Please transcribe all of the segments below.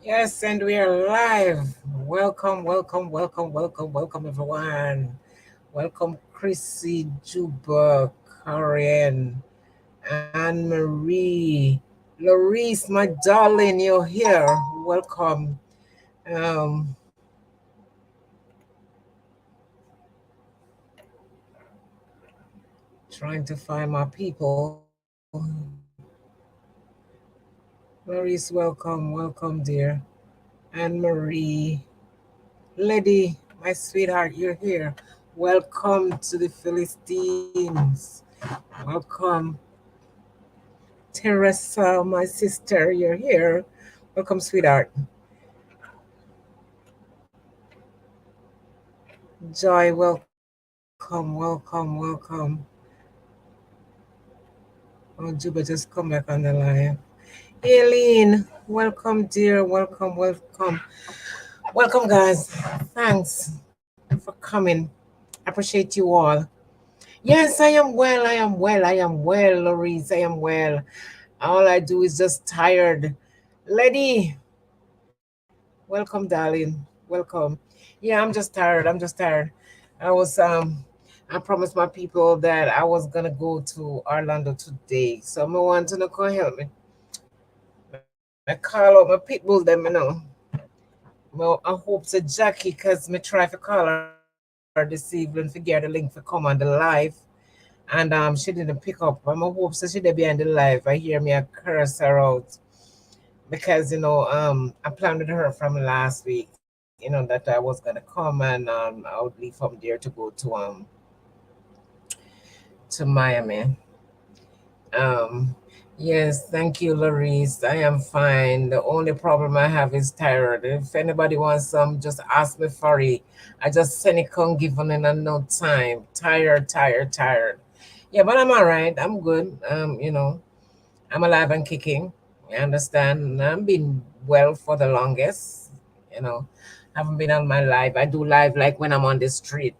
Yes, and we are live. Welcome, welcome, welcome, welcome, welcome, everyone. Welcome, Chrissy, Juba, Karen, Anne Marie, Larice, my darling, you're here. Welcome. Um, Trying to find my people. Larice, welcome, dear. Anne Marie, Lady, my sweetheart, you're here. Welcome to the Philistines. Welcome, Teresa, my sister, you're here. Welcome, sweetheart. Joy, welcome. Oh, Juba just come back on the line. Aileen, welcome, dear. Welcome. Welcome, guys. Thanks for coming. Appreciate you all. Yes, I am well, Louise. I am well. All I do is just tired. Lady, welcome, darling. Welcome. Yeah, I'm just tired. I was I promised my people that I was gonna go to Orlando today. So I want to know come help me. I call out my pit bull them, Well, I hope to Jackie because me try to call her this evening to get her the link for come on the live. And she didn't pick up. I'm a hope so she did be on the live. I hear me a curse her out because I planned with her from last week, that I was gonna come and I would leave from there to go to Miami. Um, yes, thank you, Larice. I am fine. The only problem I have is tired. If anybody wants some, just ask me for it. I just send it come given in a no time. Tired. Yeah, but I'm all right. I'm good. I'm alive and kicking. You understand? And I've been well for the longest. You know, haven't been on my live. I do live like when I'm on the street,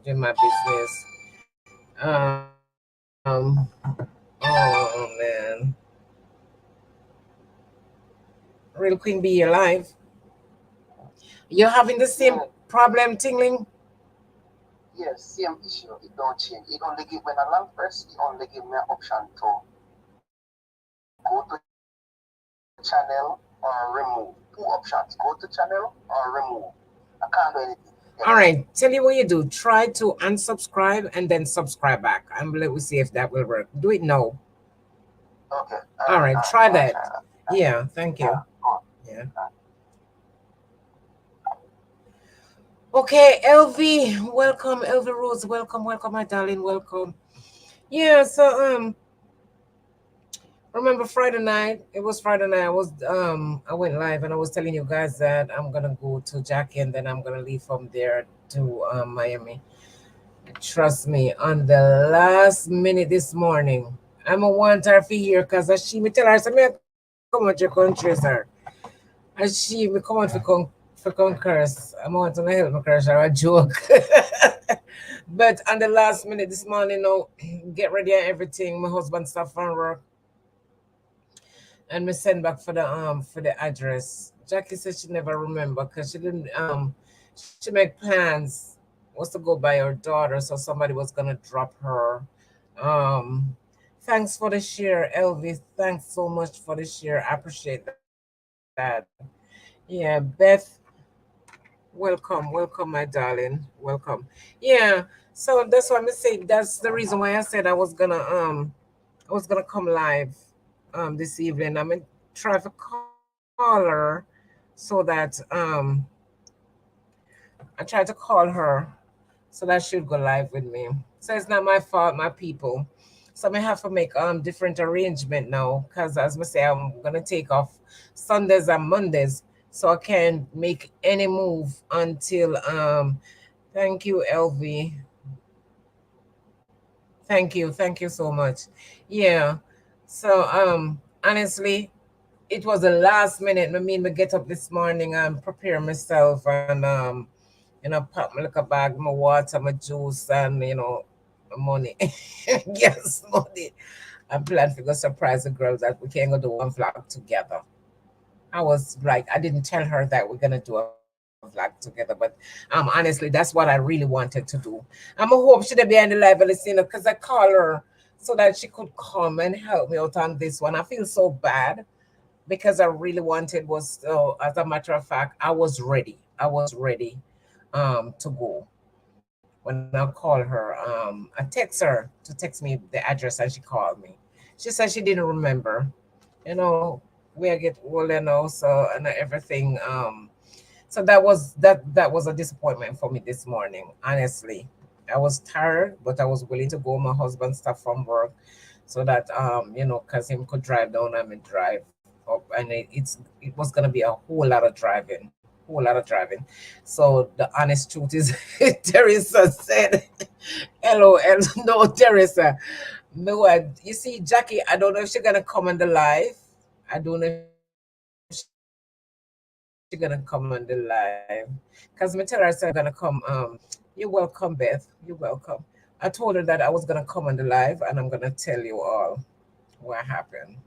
doing my business. Oh man, real queen, be alive. You're having the same problem, tingling. Yes, same issue. It don't change. It only give when I long press, it only give me an option to go to channel or remove. Two options. Go to channel or remove. I can't do anything else. All right, tell you what you do. Try to unsubscribe and then subscribe back, and let me see if that will work. Do it now. Okay. All right, Alright, try I'll that. try that. Yeah, thank you. Yeah, good. Yeah. Uh, Okay, LV, welcome, LV Rose, welcome, my darling, welcome. Yeah, so remember Friday night? It was Friday night. I went live and I was telling you guys that I'm gonna go to Jackie and then I'm gonna leave from there to Miami. Trust me, on the last minute this morning, I'm a want her for here because she me tell her, so me I come out your country, sir. And she me come out for curse. I'm want to help me curse or a joke. But on the last minute this morning, get ready and everything. My husband stopped from work and me send back for the address. Jackie said she never remember because she didn't she make plans was to go by her daughter, so somebody was gonna drop her. Um Thanks for the share, Elvis. Thanks so much for the share. I appreciate that. Yeah, Beth, welcome, my darling. Welcome. Yeah. So that's why I say that's the reason why I said I was gonna come live this evening. I'm gonna try to call her so that I tried to call her so that she'd go live with me. So it's not my fault, my people. So I may have to make different arrangement now because as I say, I'm gonna take off Sundays and Mondays, so I can't make any move until thank you, LV. Thank you so much. Yeah. So honestly, it was the last minute. I mean, me get up this morning and prepare myself and pack my little bag, my water, my juice, and my money, gas money. I plan to go surprise the girls that we can go do one vlog together. I was like, I didn't tell her that we're gonna do a vlog together, but honestly, that's what I really wanted to do. I'm a hope she'd be on the live listening because I call her so that she could come and help me out on this one. I feel so bad because I really wanted was as a matter of fact, I was ready. I was ready to go. When I call her, I text her to text me the address and she called me. She said she didn't remember. You know, we get older now, so and everything. So that was a disappointment for me this morning. Honestly, I was tired, but I was willing to go. My husband stuff from work, so that cause him could drive down and me drive up, and it was gonna be a whole lot of driving, whole lot of driving. So the honest truth is, Teresa said, "LOL, no, Teresa, no." You see, Jackie, I don't know if she's gonna come on the live. I don't know if she's gonna come on the live. Cause me tell her I said I'm gonna come. You're welcome, Beth. You're welcome. I told her that I was gonna come on the live and I'm gonna tell you all what happened.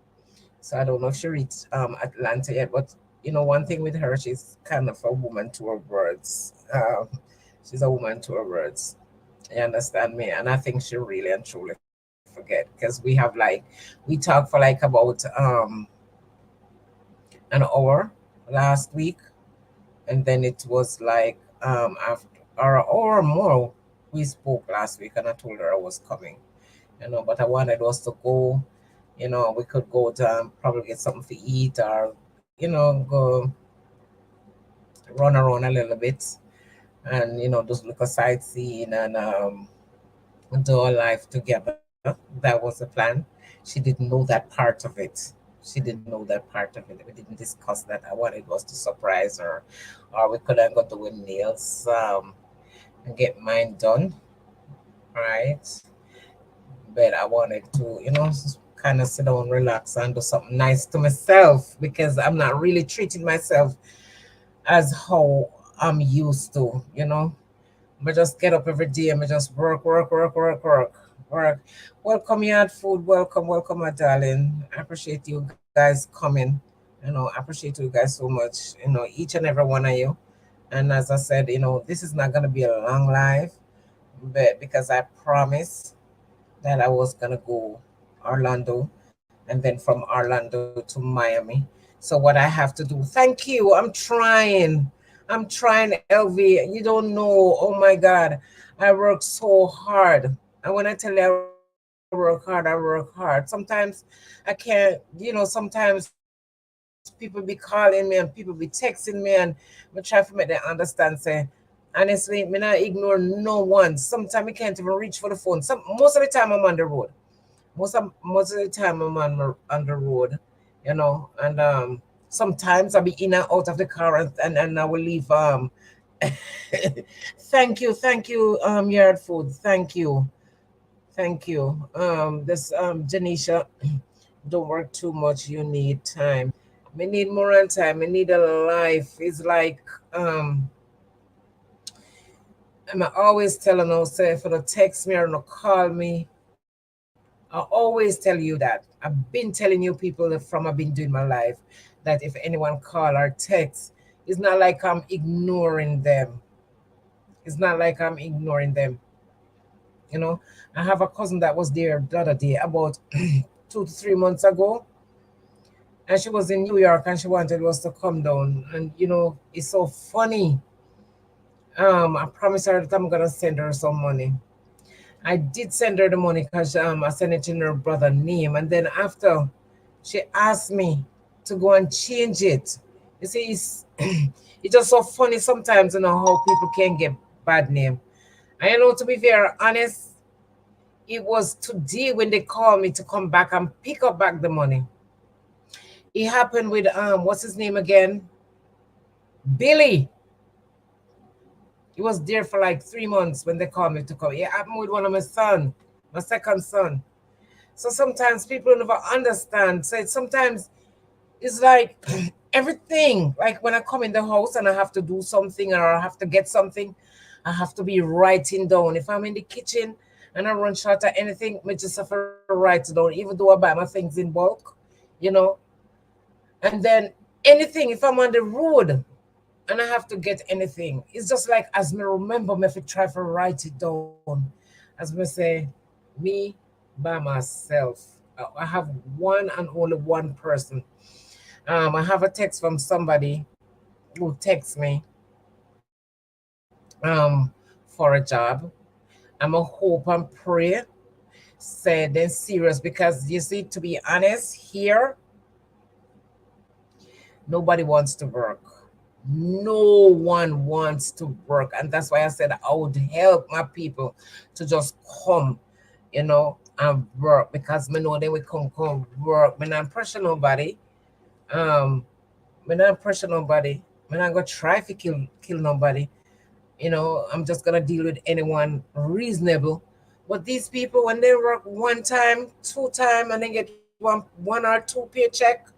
So I don't know if she reached Atlanta yet, but one thing with her, she's kind of a woman to her words. She's a woman to her words. You understand me? And I think she really and truly forget because we talked for like about an hour last week, and then it was like after or more we spoke last week, and I told her I was coming, but I wanted us to go. We could go to probably get something to eat, or go run around a little bit, and just look at sightseeing and do our life together. That was the plan. She didn't know that part of it. She didn't know that part of it. We didn't discuss that. I wanted was to surprise her, or we could have got doing nails and get mine done, right? But I wanted to, kind of sit down, relax, and do something nice to myself because I'm not really treating myself as how I'm used to, I just get up every day and I just work, work, work, work, work, work. Welcome, Yard Food. Welcome, welcome, my darling. I appreciate you guys coming. I appreciate you guys so much. Each and every one of you. And as I said, this is not gonna be a long life, but because I promised that I was gonna go Orlando and then from Orlando to Miami. So what I have to do, thank you. I'm trying. I'm trying, LV. You don't know. Oh my God. I work so hard. And when I tell you I work hard, I work hard. Sometimes I can't, sometimes people be calling me and people be texting me and I try to make them understand, say, honestly, me not ignore no one. Sometimes I can't even reach for the phone. Most of the time I'm on the road. Most of the time on the road, and sometimes I'll be in and out of the car, and I will leave. Thank you, Yard Food. Thank you. This Janisha, don't work too much. You need time. We need more on time. We need a life. It's like I'm always telling her, say, for the text me or no call me. I always tell you that. I've been telling you people that from I've been doing my life that if anyone call or text, it's not like I'm ignoring them. It's not like I'm ignoring them. You know, I have a cousin that was there the other day about 2 to 3 months ago, and she was in New York and she wanted us to come down. And it's so funny. I promised her that I'm gonna send her some money. I did send her the money because I sent it in her brother name, and then after she asked me to go and change it. You see, it's just so funny sometimes, how people can get bad name. And to be very honest, it was today when they called me to come back and pick up back the money. It happened with what's his name again? Billy. He was there for like 3 months when they called me to come. It happened with one of my son, my second son. So sometimes people never understand. So sometimes it's like everything. Like when I come in the house and I have to do something or I have to get something, I have to be writing down. If I'm in the kitchen and I run short of anything, I just have to write it down, even though I buy my things in bulk, you know. And then anything. If I'm on the road and I have to get anything, it's just like as me remember me if I try to write it down. As me say, me by myself. I have one and only one person. I have a text from somebody who texts me for a job. I'm a hope and pray, said and serious because you see, to be honest, here nobody wants to work. No one wants to work, and that's why I said I would help my people to just come, and work because me know they will come work. Me not pressure nobody. Um, me not pressure nobody. Me not gonna try to kill nobody. I'm just gonna deal with anyone reasonable. But these people, when they work one time, two time, and they get one or two paycheck,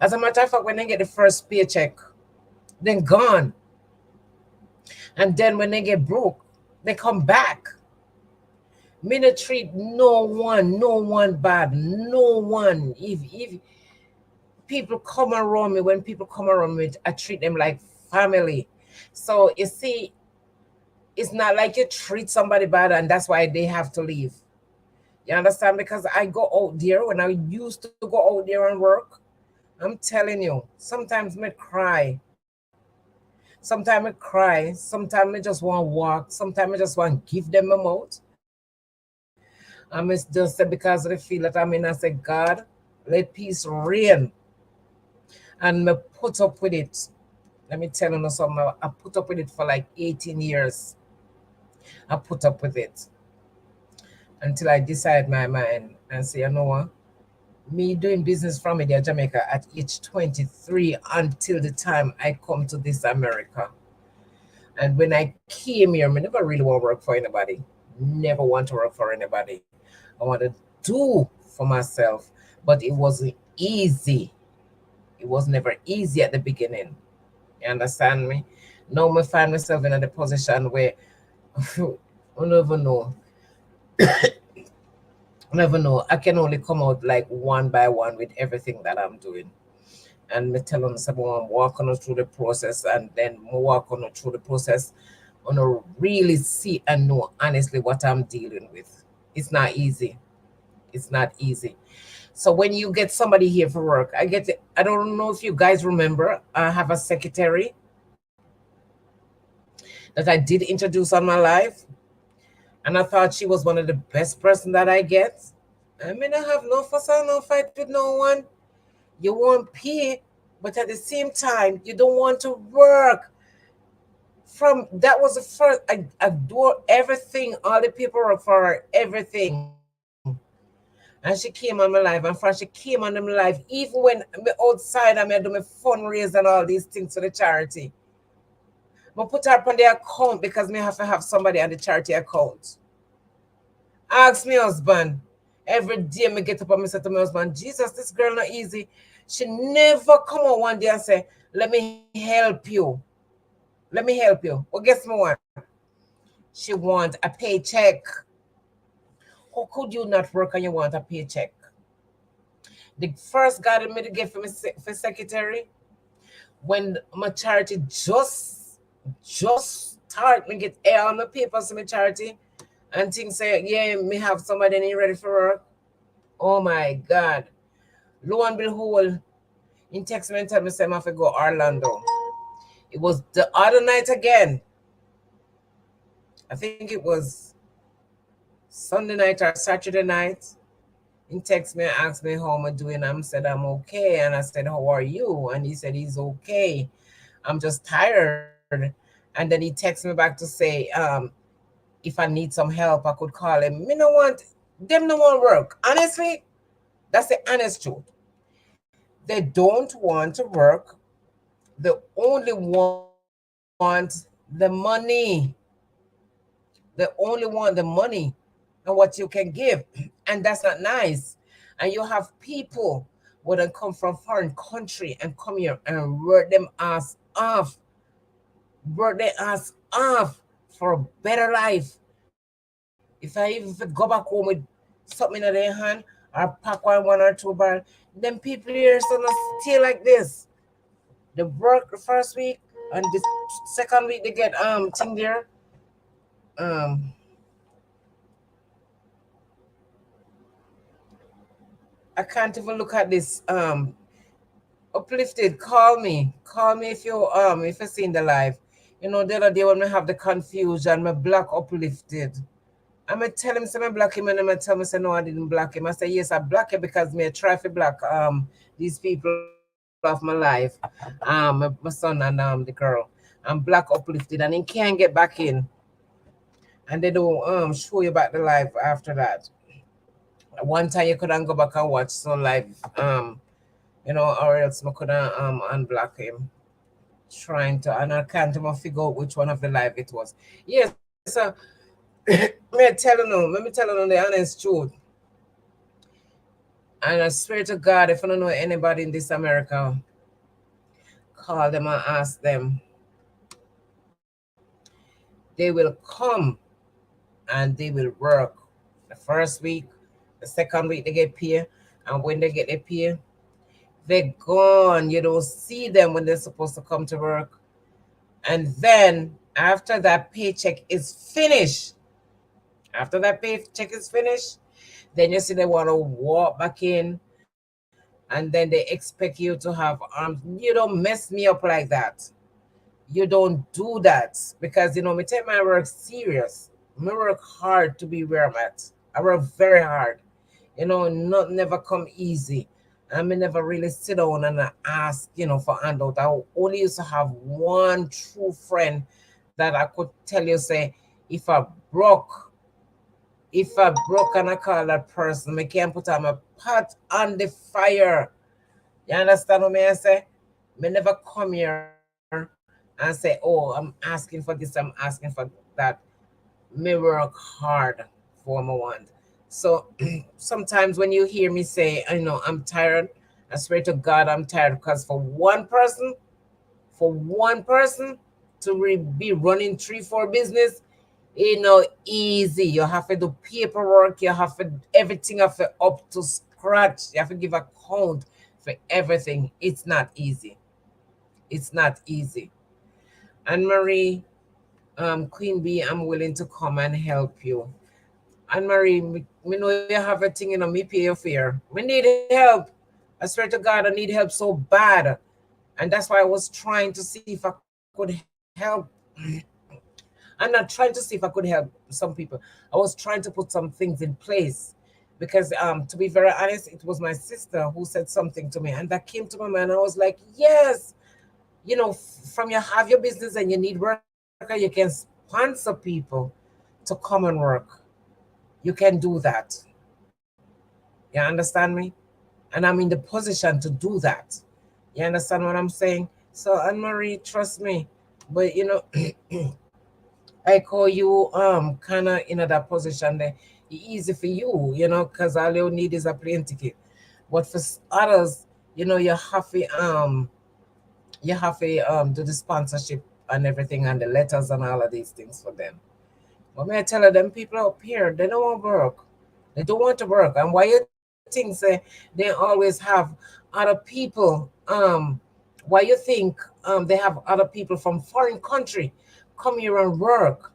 as a matter of fact, when they get the first paycheck, then gone, and then when they get broke, they come back. Me not treat no one bad, no one. If people come around me, when people come around me, I treat them like family. So you see, it's not like you treat somebody bad and that's why they have to leave. You understand? Because I go out there when I used to go out there and work. I'm telling you, sometimes me cry. Sometimes I cry. Sometimes I just want to walk. Sometimes I just want to give them a mouth. And it's just because of the feel that I'm in, I say, God, let peace reign. And me put up with it. Let me tell you something. I put up with it for like 18 years. I put up with it until I decide my mind and say, you know what? Me doing business from India, Jamaica at age 23 until the time I come to this America. And when I came here, I never really want to work for anybody. Never want to work for anybody. I want to do for myself, but it wasn't easy. It was never easy at the beginning. You understand me? Now I find myself in a position where I never know. Never know. I can only come out like one by one with everything that I'm doing. And me tell them someone walk on through the process and then me walk on through the process on a really see and know honestly what I'm dealing with. It's not easy. It's not easy. So when you get somebody here for work, I don't know if you guys remember, I have a secretary that I did introduce on my life, and I thought she was one of the best person that I get. I mean, I have no fuss or no fight with no one. You won't pay, but at the same time, you don't want to work. From that was the first. I do everything, all the paperwork for her, everything. And she came on my life, and first she came on my life, even when me outside I do my fundraise and all these things to the charity. I put her up on the account because me have to have somebody on the charity account. Ask me husband. Every day me get up and me say to my husband, Jesus, this girl not easy. She never come on one day and say, let me help you. Let me help you. Well, guess me what? She want a paycheck. How could you not work and you want a paycheck? The first guy that made a gift for me for secretary, when my charity just start me get air on my papers to my charity and things say, yeah, me have somebody and ready for work. Oh my God. Lo and behold, in text me and tell me say I have to go Orlando. It was the other night again. I think it was Sunday night or Saturday night. He text me and asked me how am I doing. I said I'm okay. And I said, how are you? And he said he's okay. I'm just tired. And then he texted me back to say, if I need some help, I could call him. Me no want them no want work. Honestly, that's the honest truth. They don't want to work. They only want the money. They only want the money and what you can give. And that's not nice. And you have people who then come from foreign country and come here and work them ass off, work their ass off for a better life. If I even go back home with something in their hand or pack one or two bar, them people here so not stay like this. They work the first week, and the second week they get thing there. Um, I can't even look at this. Uplifted. Call me if you seen the live. You know the other day when we have the confusion, me black uplifted. I'm gonna tell him say I block him, and I'm gonna tell me say no, I didn't block him. I say yes, I block him because me try to block these people off my life, my son and the girl. I'm black uplifted, and he can't get back in, and they don't show you back the live after that. One time you couldn't go back and watch so live, or else I couldn't unblock him. Trying to, and I can't even figure out which one of the live it was. Yes, let me tell you the honest truth. And I swear to God, if I don't know anybody in this America, call them and ask them. They will come and they will work the first week, the second week they get paid, and when they get their pay, they're gone. You don't see them when they're supposed to come to work. And then after that paycheck is finished, then you see they want to walk back in, and then they expect you to have arms. You don't mess me up like that. You don't do that because me take my work serious. Me work hard to be where I'm at. I work very hard. Not never come easy. I me never really sit down and ask, for handout. I only used to have one true friend that I could tell you say, if I broke, and I call that person, I can't put on my pot on the fire. You understand what I say? Me never come here and say, oh, I'm asking for this, I'm asking for that. Me work hard for my want. So sometimes when you hear me say, I'm tired, I swear to God, I'm tired because for one person to be running 3, 4 business, easy. You have to do paperwork, you have to everything have to up to scratch. You have to give account for everything. It's not easy. It's not easy. Anne Marie, Queen Bee, I'm willing to come and help you. Anne Marie, me know you have a thing, me pay your fare. We need help. I swear to God, I need help so bad. And that's why I was trying to see if I could help. I'm not trying to see if I could help some people. I was trying to put some things in place. Because to be very honest, it was my sister who said something to me, and that came to my mind. And I was like, yes, from you have your business and you need worker, you can sponsor people to come and work. You can do that. You understand me? And I'm in the position to do that. You understand what I'm saying? So Anne Marie, trust me. But I call you kind of in that position there. Easy for you, because all you need is a plane ticket. But for others, you have to do the sponsorship and everything and the letters and all of these things for them. But may I tell you, them people up here, they don't want to work. They don't want to work. And why you think say they always have other people, why you think they have other people from foreign country come here and work?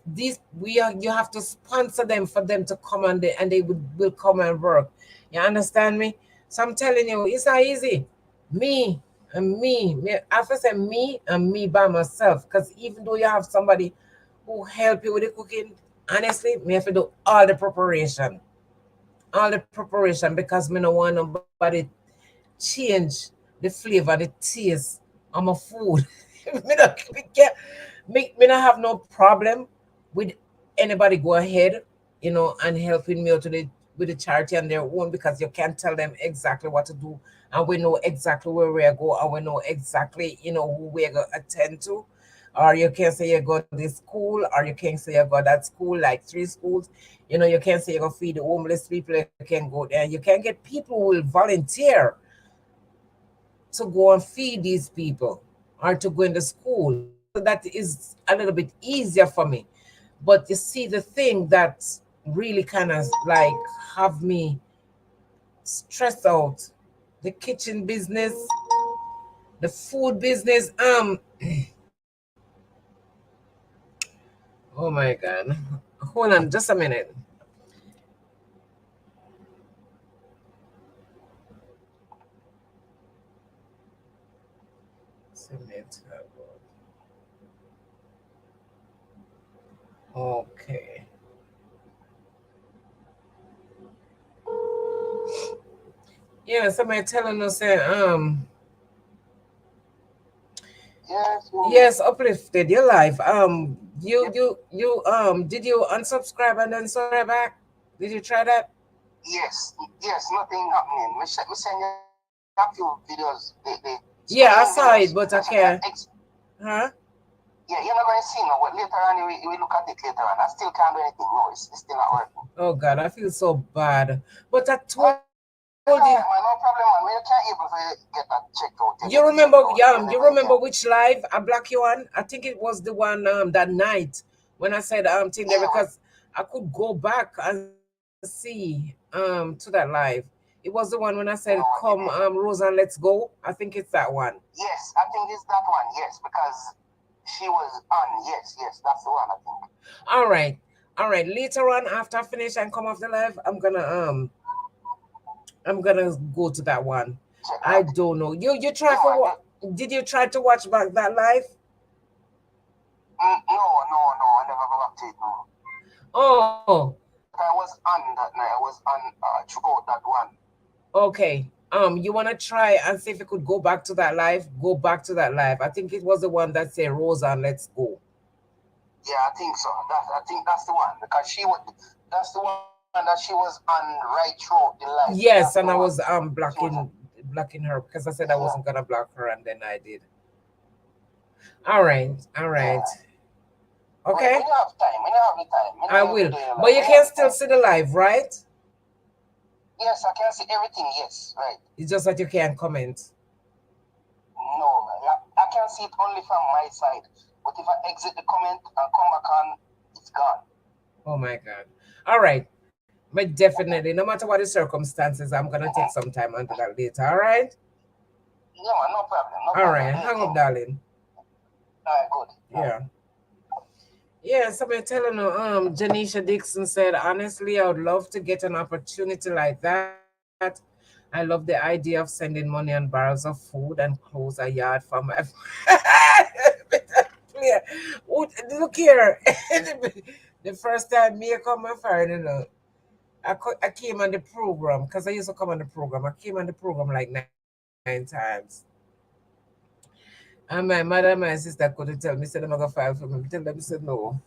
These we are you have to sponsor them for them to come and they will come and work. You understand me? So I'm telling you, it's not easy. Me I have to say me and me by myself. Because even though you have somebody who help you with the cooking, honestly, me have to do all the preparation. All the preparation because me no want nobody change the flavor, the taste of my food. me not me, can't- me not have no problem with anybody go ahead, and helping me out with the charity on their own because you can't tell them exactly what to do, and we know exactly where we go, and we know exactly who we're gonna attend to. Or you can say you go this school, or you can say you go that school, like 3 schools. You can't say you go feed the homeless people. You can go there. You can get people who will volunteer to go and feed these people or to go in the school. So that is a little bit easier for me. But you see, the thing that really kind of like have me stressed out, the kitchen business, the food business. Oh my God. Hold on just a minute. Okay. Yeah, somebody telling us that yes, uplifted your life. You did you unsubscribe and then subscribe back? Did you try that? Yes, nothing happening. Me send you a few videos. They Yeah, I special saw videos it, but I that you can can't. Huh? Yeah, you're not going to see no, but later on we look at it later on. I still can't do anything. No, it's still not working. Oh God, I feel so bad. But I told you. Man, no problem, man. You can't able to get that checked out. You remember, you remember which live I blocked you on? I think it was the one that night when I said thing there because I could go back and see to that live. It was the one when I said come Rosa, let's go. I think it's that one. Yes, I think it's that one. Yes, because she was on. Yes, that's the one. I think. All right. Later on, after I finish and come off the live, I'm gonna go to that one. I don't know. You try for what? Did you try to watch back that live? No. I never go back to it. No. Oh. But I was on that night. I was on throughout that one. Okay. You wanna try and see if you could go back to that live? Go back to that live. I think it was the one that said Rosa, let's go. Yeah, I think so. I think that's the one because that's the one that she was on right through the life. Yes, and I was blocking her because I said I wasn't gonna block her, and then I did. All right. Yeah. Okay. When you have time, I will, but you can still see the live, right? Yes, I can see everything. Yes, right. It's just that you can't comment. No, I can see it only from my side. But if I exit the comment and come back on, it's gone. Oh my God. All right. But definitely, no matter what the circumstances, I'm gonna take some time and do that later. All right. No problem. All right. Hang up, darling. All right, good. Yeah. Yeah, somebody telling her, Janisha Dixon said, honestly, I would love to get an opportunity like that. I love the idea of sending money and barrels of food and close a yard for my clear. Look here. The first time me come my phone, I came on the program because I used to come on the program. I came on the program like 9 times. And my mother and my sister couldn't tell me, said, I'm going to file for me. Tell them, said, no.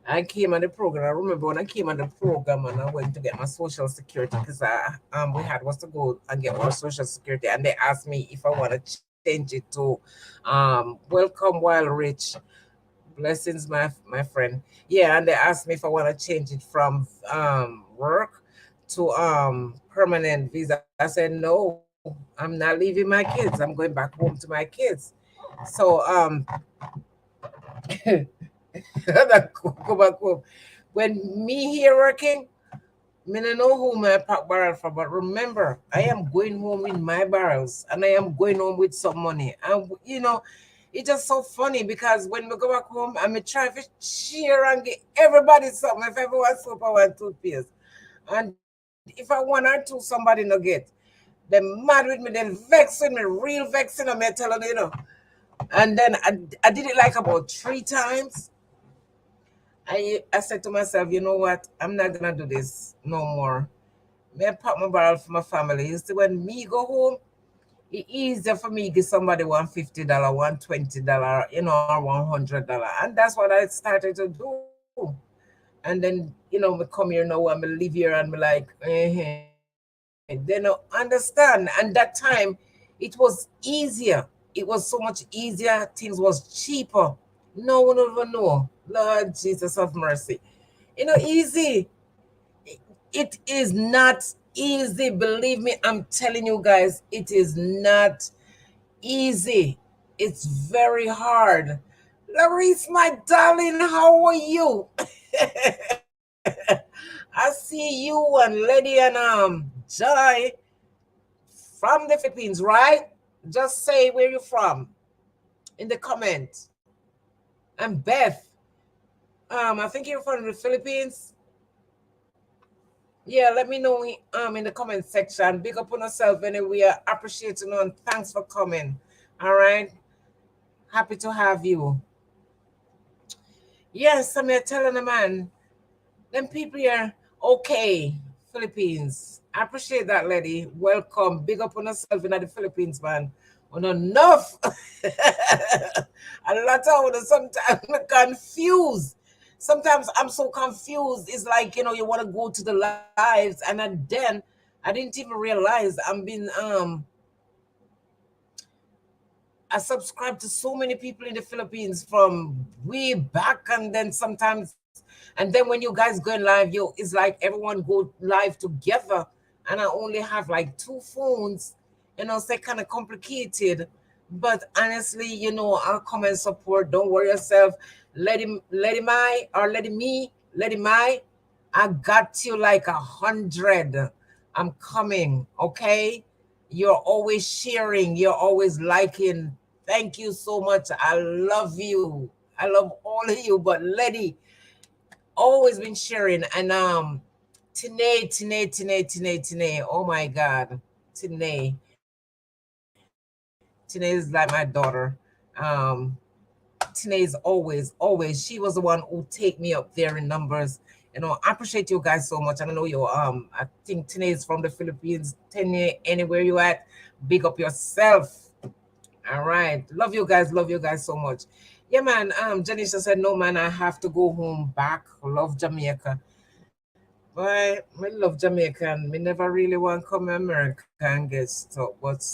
I came on the program. I remember when I came on the program and I went to get my social security because we had was to go and get our social security, and they asked me if I want to change it to welcome while rich. Blessings, my friend. Yeah, and they asked me if I want to change it from work to permanent visa. I said no, I'm not leaving my kids. I'm going back home to my kids. So go back home. When me here working, I don't know who my pack barrel for, but remember, I am going home with my barrels and I am going home with some money. And it's just so funny because when we go back home, I'm try to share and get everybody something. If everyone soap, I want toothpaste. And if I want or two, somebody no get. They mad with me, they vex with me, real vexing, I'm telling And then I did it like about 3 times. I said to myself, you know what? I'm not gonna do this no more. May I pack my barrel for my family. You see, when me go home, it's easier for me to give somebody $150, $120, or $100. And that's what I started to do. And then, me come here now and me live here and me like, they don't understand. And that time, it was easier. It was so much easier. Things was cheaper. No one will ever know. Lord Jesus of mercy. Easy. It is not easy. Believe me, I'm telling you guys, it is not easy. It's very hard. Larice, my darling, how are you? I see you and Lady and Joy from the Philippines, right? Just say where you're from in the comment. And Beth, I think you're from the Philippines. Yeah, let me know in the comment section. Big up on yourself anyway. I appreciate you and thanks for coming. All right. Happy to have you. Yes, I'm here telling the man. Them people here, okay, Philippines. I appreciate that, lady. Welcome. Big up on yourself in the Philippines, man. On enough. A lot of them sometimes confused. Sometimes I'm so confused. It's like, you want to go to the lives, and then I didn't even realize I'm being I subscribe to so many people in the Philippines from way back, and then sometimes, and then when you guys going live, it's like everyone go live together, and I only have like two phones, so kind of complicated. But honestly, I'll come and support. Don't worry yourself. Let him I or let him me, let him I got you like 100. I'm coming, okay? You're always sharing, you're always liking. Thank you so much. I love you. I love all of you. But Letty, always been sharing. And Tanae. Oh my God. Tanae. Tanae is like my daughter. Um, Tanae is always. She was the one who take me up there in numbers. I appreciate you guys so much. And I know you I think Tanae is from the Philippines. Tanae, anywhere you at, big up yourself. All right. Love you guys so much. Yeah, man. Janisha said, no, man, I have to go home back. Love Jamaica. But I love Jamaica and me never really want to come to America and get stuck. But,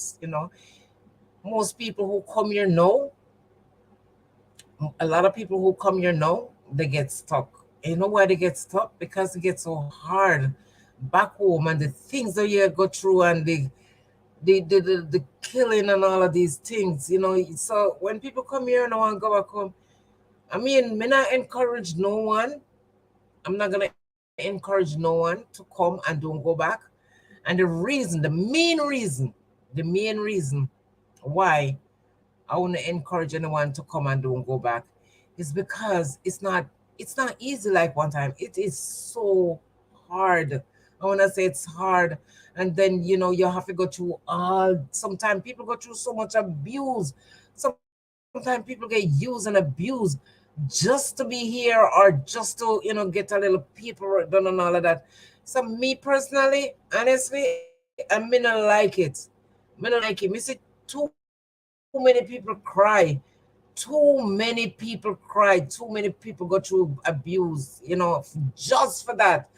most people who come here know, a lot of people who come here know, they get stuck. And you know why they get stuck? Because it gets so hard back home, and the things that you go through, and the killing and all of these things, So when people come here and I want to go back home, I mean, me not encourage no one. I'm not gonna encourage no one to come and don't go back. And the main reason why I wouldn't encourage anyone to come and don't go back is because it's not easy like one time. It is so hard. I wanna say it's hard. And then you have to go through all sometimes people go through so much abuse. Sometimes people get used and abused just to be here or just to get a little paperwork done and all of that. So me personally, honestly, I may not like it. Me not like it. Me see too many people cry. Too many people cry. Too many people go through abuse, just for that.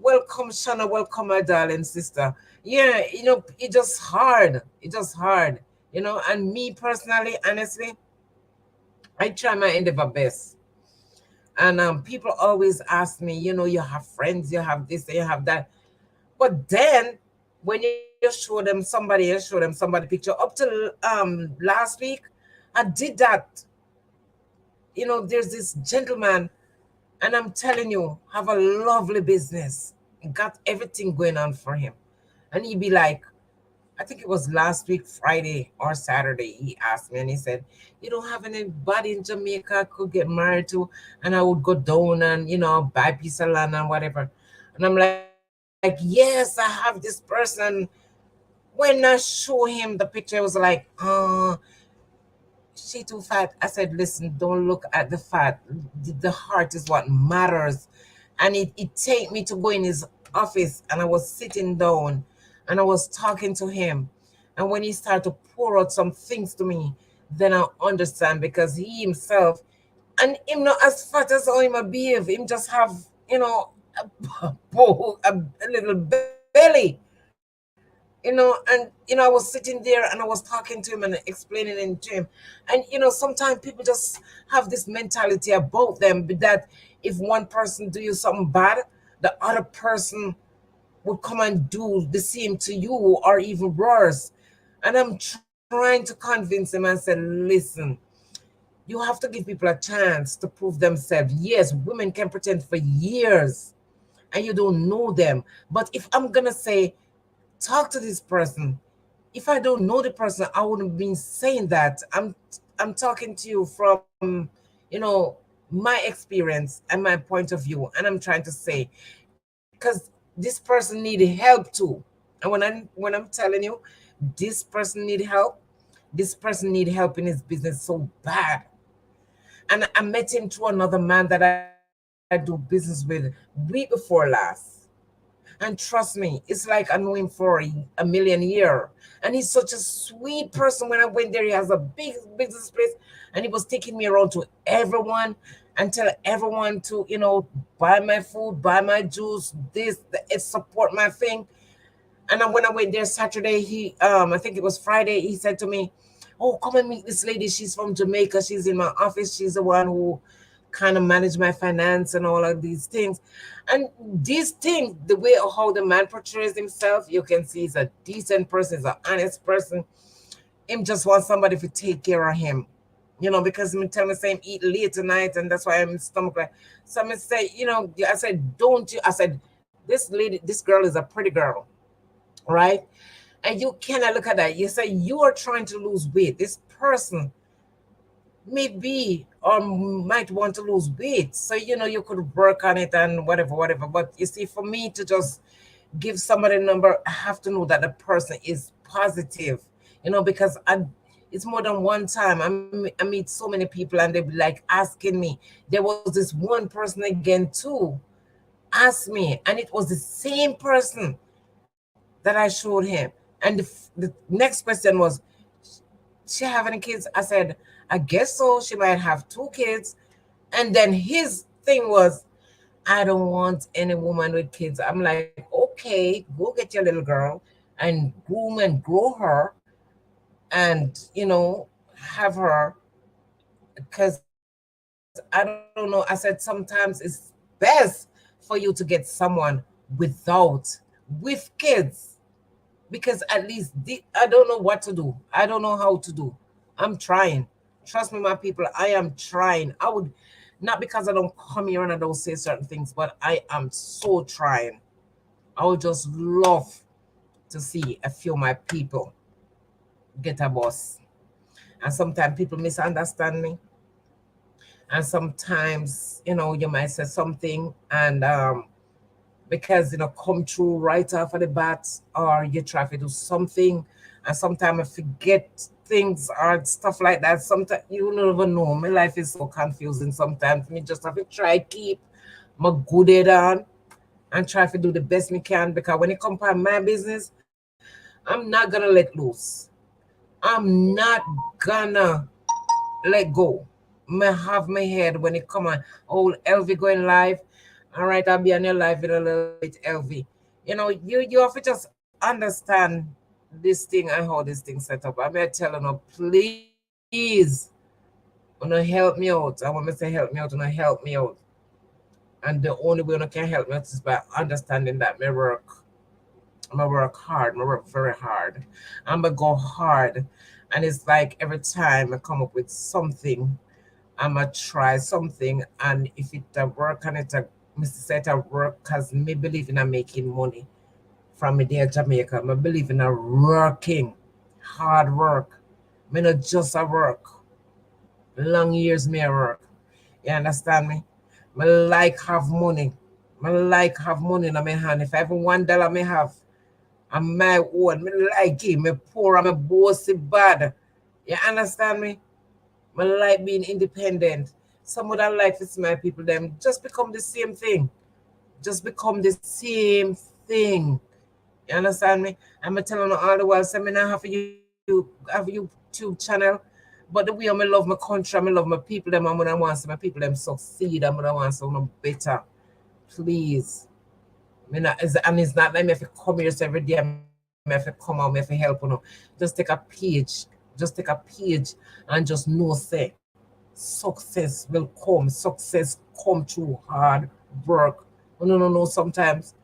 Welcome, Shana. Welcome, my darling sister. Yeah, it's just hard. It's just hard. And me personally, honestly, I try my endeavor best. And people always ask me, you have friends, you have this, you have that. But then when you show them somebody picture up till last week, I did that. There's this gentleman, and I'm telling you, have a lovely business, got everything going on for him. And he'd be like, I think it was last week, Friday or Saturday, he asked me and he said, you don't have anybody in Jamaica I could get married to? And I would go down and, buy a piece of land and whatever. And I'm like, yes, I have this person. When I show him the picture, it was like, she too fat. I said, listen, don't look at the fat. The heart is what matters. And it take me to go in his office, and I was sitting down and I was talking to him. And when he started to pour out some things to me, then I understand, because he himself, and him not as fat as how him a behave, him just have, a little belly. And I was sitting there and I was talking to him and explaining it to him. And sometimes people just have this mentality about them, that if one person do you something bad, the other person would come and do the same to you, or even worse. And I'm trying to convince him and say, listen, you have to give people a chance to prove themselves. Yes, women can pretend for years and you don't know them. But if I'm gonna say, talk to this person, If I don't know the person, I wouldn't be saying that. I'm talking to you from, you know, my experience and my point of view, and I'm trying to say, because this person need help too. And when I'm telling you, this person need help, this person need help in his business so bad. And I met him through another man that I do business with week before last. And trust me, it's like I know him for a million year. And he's such a sweet person. When I went there, he has a big business place, and he was taking me around to everyone and tell everyone to, you know, buy my food, buy my juice, it support my thing. And then when I went there Saturday, I think it was Friday, he said to me, "Oh, come and meet this lady. She's from Jamaica. She's in my office. She's the one who kind of manage my finance and all of these things." And these things, the way of how the man portrays himself, you can see he's a decent person, he's an honest person. Him just wants somebody to take care of him. You know, because me tell me say him eat late tonight, and that's why I'm stomach like. So I say, you know, I said, don't you? I said, this girl is a pretty girl, right? And you cannot look at that. You say you are trying to lose weight. This person maybe or might want to lose weight. So you know you could work on it and whatever, whatever. But you see, for me to just give somebody a number, I have to know that the person is positive. You know, because it's more than one time. I meet so many people and they be like asking me. There was this one person again too, asked me, and it was the same person that I showed him. And the next question was, she have any kids? I said, I guess so. She might have two kids. And then his thing was, I don't want any woman with kids. I'm like, okay, go get your little girl and groom and grow her and, you know, have her. Because I don't know. I said, sometimes it's best for you to get someone without, with kids. Because at least I don't know what to do. I don't know how to do. I'm trying. Trust me, my people, I am trying. I would, not because I don't come here and I don't say certain things, but I am so trying. I would just love to see a few of my people get a boss. And sometimes people misunderstand me. And sometimes, you know, you might say something and because you know come through right off of the bat, or you try to do something and sometimes I forget things or stuff like that. Sometimes you never know, my life is so confusing. Sometimes me just have to try keep my good head on and try to do the best me can, because when it comes to my business, I'm not gonna let loose. I'm not gonna let go. Me have my head when it come on. Oh, LV going live. All right, I'll be on your live in a little bit, LV. You know, you have to just understand this thing and how this thing set up. I'm here telling you, please, wanna help me out. And when I say help me out, wanna help me out. And the only way you can help me out is by understanding that I work hard, I work very hard. I'm gonna go hard. And it's like every time I come up with something, I'm gonna try something, and if it work and it Mr. Set work, cause me believe in making money from me there Jamaica. I believe in working, hard work. Me not just a work. Long years me a work. You understand me? Me like have money. Me like have money in my hand. If every $1 me have, I'm my own. Me like it. Me poor and me bossy bad. You understand me? I like being independent. Some other life is my people them just become the same thing. Just become the same thing. You understand me? I'm telling you all the while, say me now have a YouTube channel. But the way I love my country, I love my people them, and when I want to see my people them succeed, and when I want to see them better. Please. Me not, and it's not like me have to come here every day, me have to come out, me have to help you. Just take a page. Just take a page and just know say success will come. Success come through hard work. No. Sometimes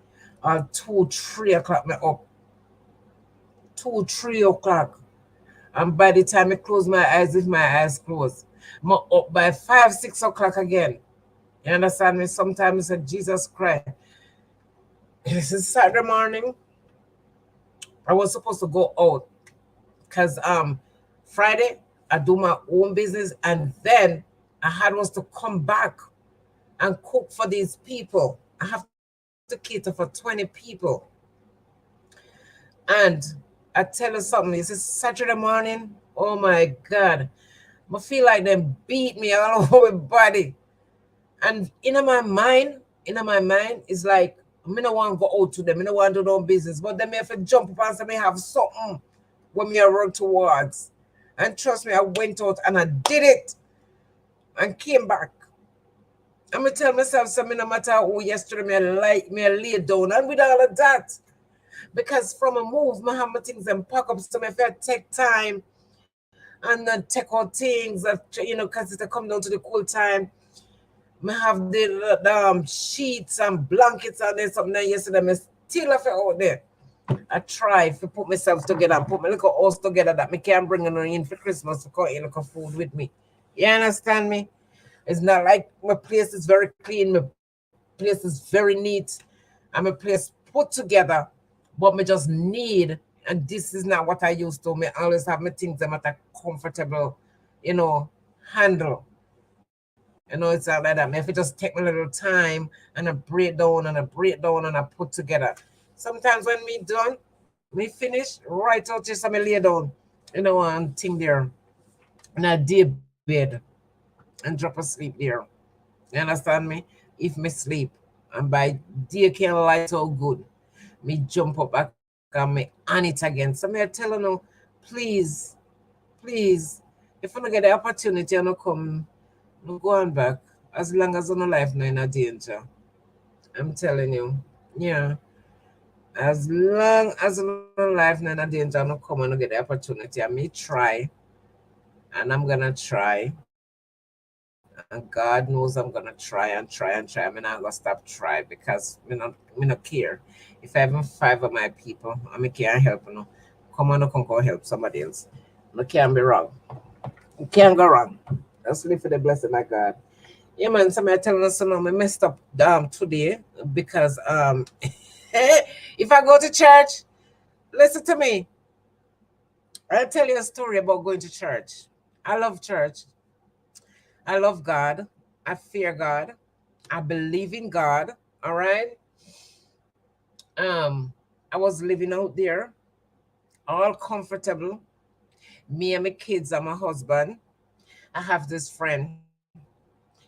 2, 3 o'clock me up. 2, 3 o'clock. And by the time I close my eyes, if my eyes close, I'm up by 5, 6 o'clock again. You understand me? Sometimes I say, Jesus Christ. This is Saturday morning. I was supposed to go out. because Friday I do my own business, and then I had was to come back and cook for these people. I have to cater for 20 people. And I tell you something, it's a Saturday morning. Oh my God. I feel like they beat me all over my body. And in my mind, it's like, I don't want to go out to them. I don't want to do no business. But then me have to jump up and say me have something when me I run towards. And trust me, I went out and I did it and came back. I'm gonna tell myself something no matter who yesterday me I lay down and with all of that. Because from a move, I have my things and pack up, so if I take time and then take out things that because it come down to the cool time. I have the sheets and blankets and then something that yesterday. I still have it out there. I try to put myself together and put my little house together that I can bring it in for Christmas to cook a little food with me. You understand me? It's not like my place is very clean, my place is very neat, and my place put together, but me just need, and this is not what I used to. Me always have my things them at a comfortable, you know, handle. It's not like that. Me if it just take me a little time and I break down and I break down and I put together. Sometimes when me done, me finish, right out just me lay down, and thing there in a day bed and drop asleep there. You understand me? If me sleep and by day can light so good, me jump up back and me on it again. So me I tell you no, please, please, if I don't get the opportunity and I come, no go on back. As long as no life no in a danger. I'm telling you. Yeah. As long as no life no in a danger, no come and no get the opportunity. I may try and I'm gonna try. And God knows I'm gonna try and try and try. I'm not gonna stop try because me not care. If I have five of my people, I me can't help come on, no come go help somebody else. No can't be wrong. You can't go wrong. Just live for the blessing of God. Yeah, man. Somebody telling us, I messed up today because if I go to church, listen to me. I'll tell you a story about going to church. I love church. I love God. I fear God. I believe in God. All right. Um, I was living out there, all comfortable. Me and my kids and my husband. I have this friend.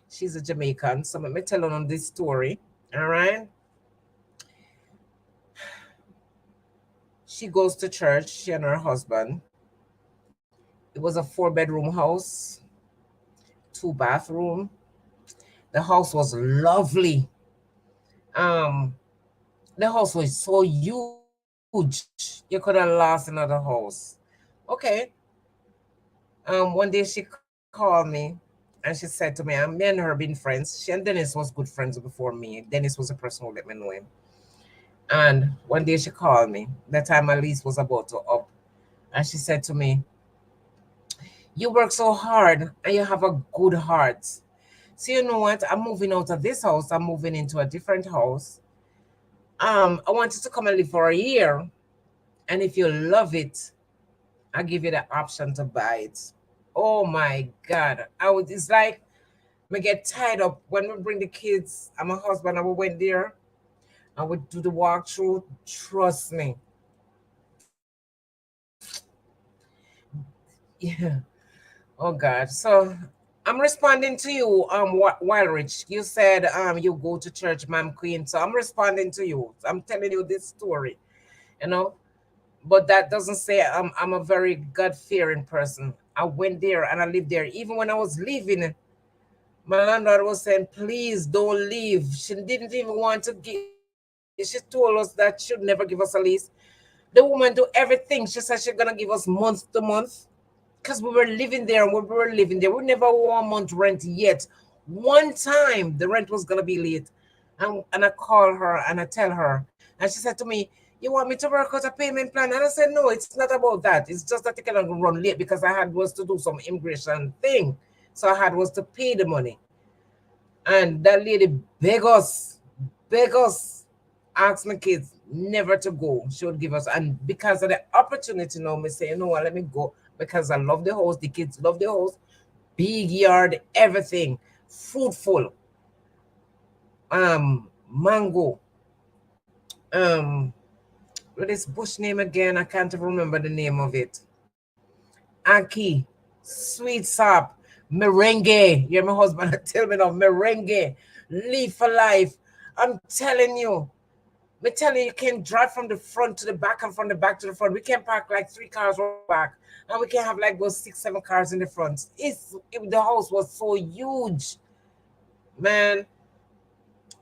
She's a Jamaican. So let me tell her on this story. All right. She goes to church, she and her husband. It was a 4-bedroom house, 2 bathroom. The house was lovely. Um, the house was so huge, you could have lost another house. Okay. One day she called me and she said to me, and me and her been friends. She and Dennis was good friends before me. Dennis was the person who let me know him. And one day she called me. That time my lease was about to up. And she said to me, you work so hard and you have a good heart. So you know what? I'm moving out of this house. I'm moving into a different house. I want you to come and live for a year. And if you love it, I give you the option to buy it. Oh my God. It's like me get tied up when we bring the kids and my husband and we went there and we do the walkthrough. Trust me. Yeah. Oh God. So I'm responding to you, Wildrich. You said you go to church, Ma'am Queen. So I'm responding to you. I'm telling you this story, you know. But that doesn't say I'm a very God fearing person. I went there and I lived there. Even when I was leaving, my landlord was saying, please don't leave. She didn't even want to give, she told us that she'd never give us a lease. The woman do everything. She said she's gonna give us month to month. Because we were living there and we were living there. We never 1 month rent yet. One time the rent was gonna be late. And I call her and I tell her. And she said to me, you want me to work out a payment plan? And I said, no, it's not about that. It's just that you cannot run late because I had was to do some immigration thing. So I had was to pay the money. And that lady beg us, ask my kids, never to go. She would give us, and because of the opportunity now, me say, you know what, let me go because I love the house. The kids love the house. Big yard, everything, fruitful. Mango. Um, what is bush name again? I can't remember the name of it. Aki, sweet sap, merengue. You're my husband. Tell me now, merengue, live for life. I'm telling you. Me telling you, you can drive from the front to the back and from the back to the front. We can park like 3 cars on the back, and we can have like those 6, 7 cars in the front. The house was so huge, man.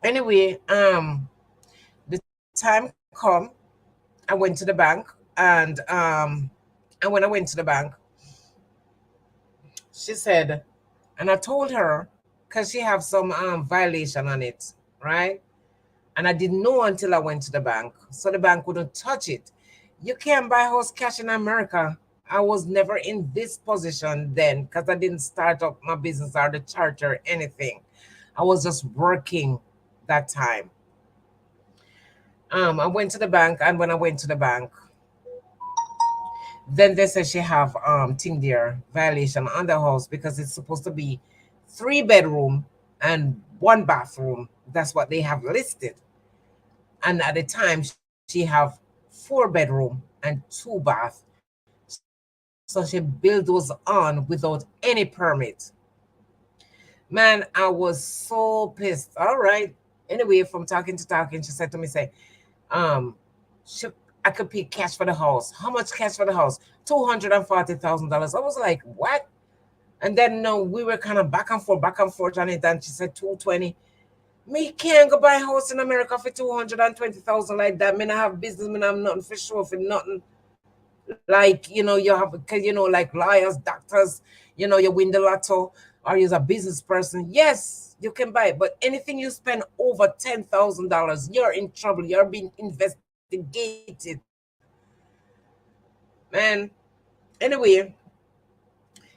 Anyway, the time come, I went to the bank, and when I went to the bank, she said, and I told her, because she have some violation on it, right? And I didn't know until I went to the bank, so the bank wouldn't touch it. You can't buy house cash in America. I was never in this position then because I didn't start up my business or the church or anything. I was just working that time. I went to the bank, and when I went to the bank, then they said she have thing there violation on the house because it's supposed to be 3 bedroom and 1 bathroom. That's what they have listed. And at the time she have 4 bedroom and 2 bath. So she built those on without any permit. Man, I was so pissed. All right. Anyway, from talking to talking, she said to me, say, um, she, I could pay cash for the house. How much cash for the house? $240,000. I was like, what? And then no, we were kind of back and forth on it. And she said 220. Me can't go buy a house in America for 220,000 like that. Me not have business. Me not have nothing for sure for nothing. Like you have because like lawyers, doctors. You win the lotto or you're a business person. Yes, you can buy it, but anything you spend over $10,000, you're in trouble. You're being investigated, man. Anyway,